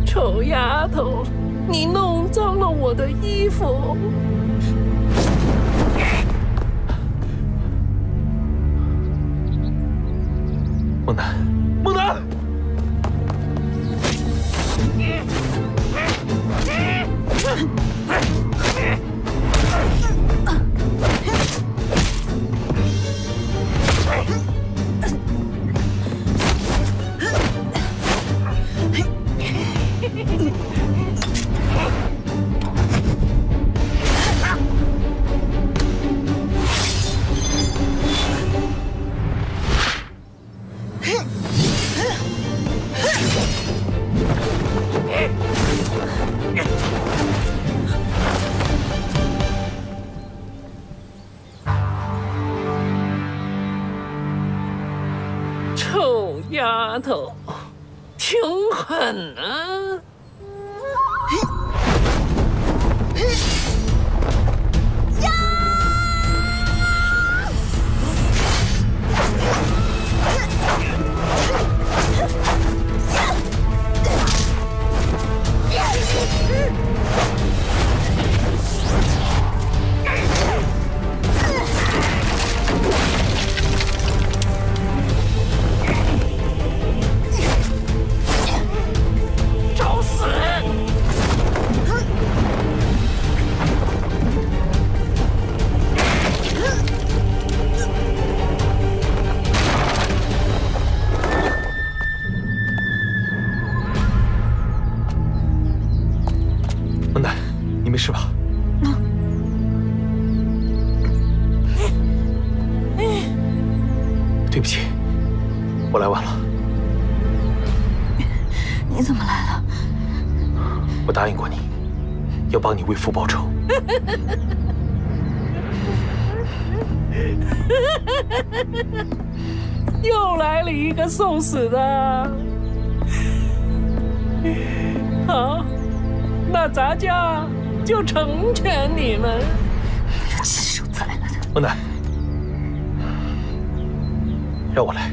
臭丫头，你弄脏了我的衣服。孟楠，孟楠！臭丫头，挺狠啊！对不起，我来晚了。你怎么来了？我答应过你，要帮你为父报仇。又来了一个送死的。好，那咱家就成全你们。这吃手宰了他！孟奶，让我来。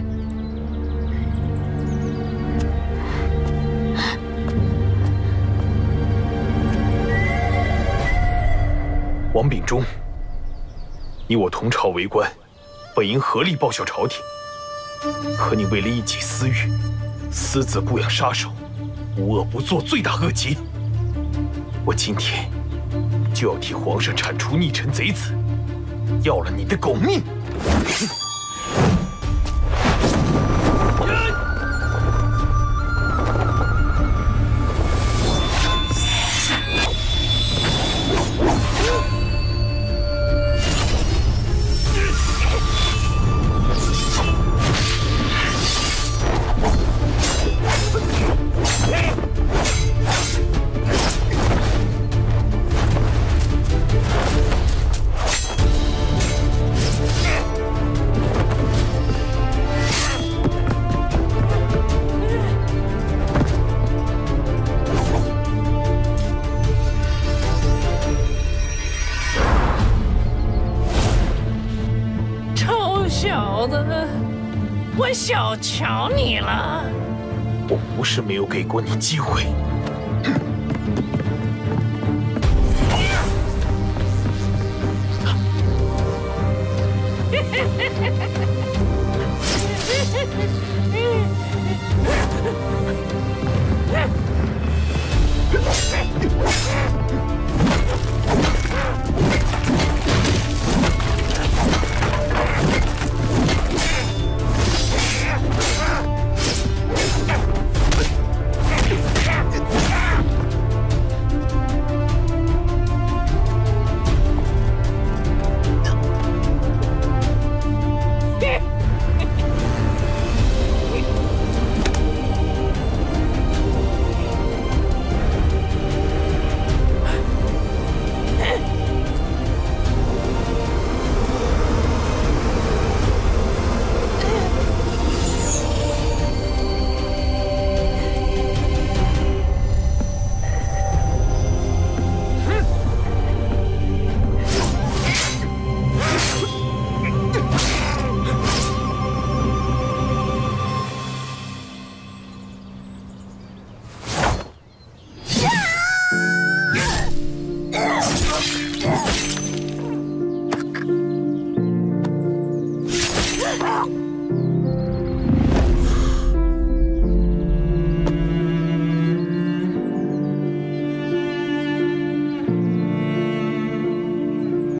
王秉忠，你我同朝为官，本应合力报效朝廷，可你为了一己私欲，私自雇养杀手，无恶不作，罪大恶极。我今天就要替皇上铲除逆臣贼子，要了你的狗命！小子，我小瞧你了。我不是没有给过你机会，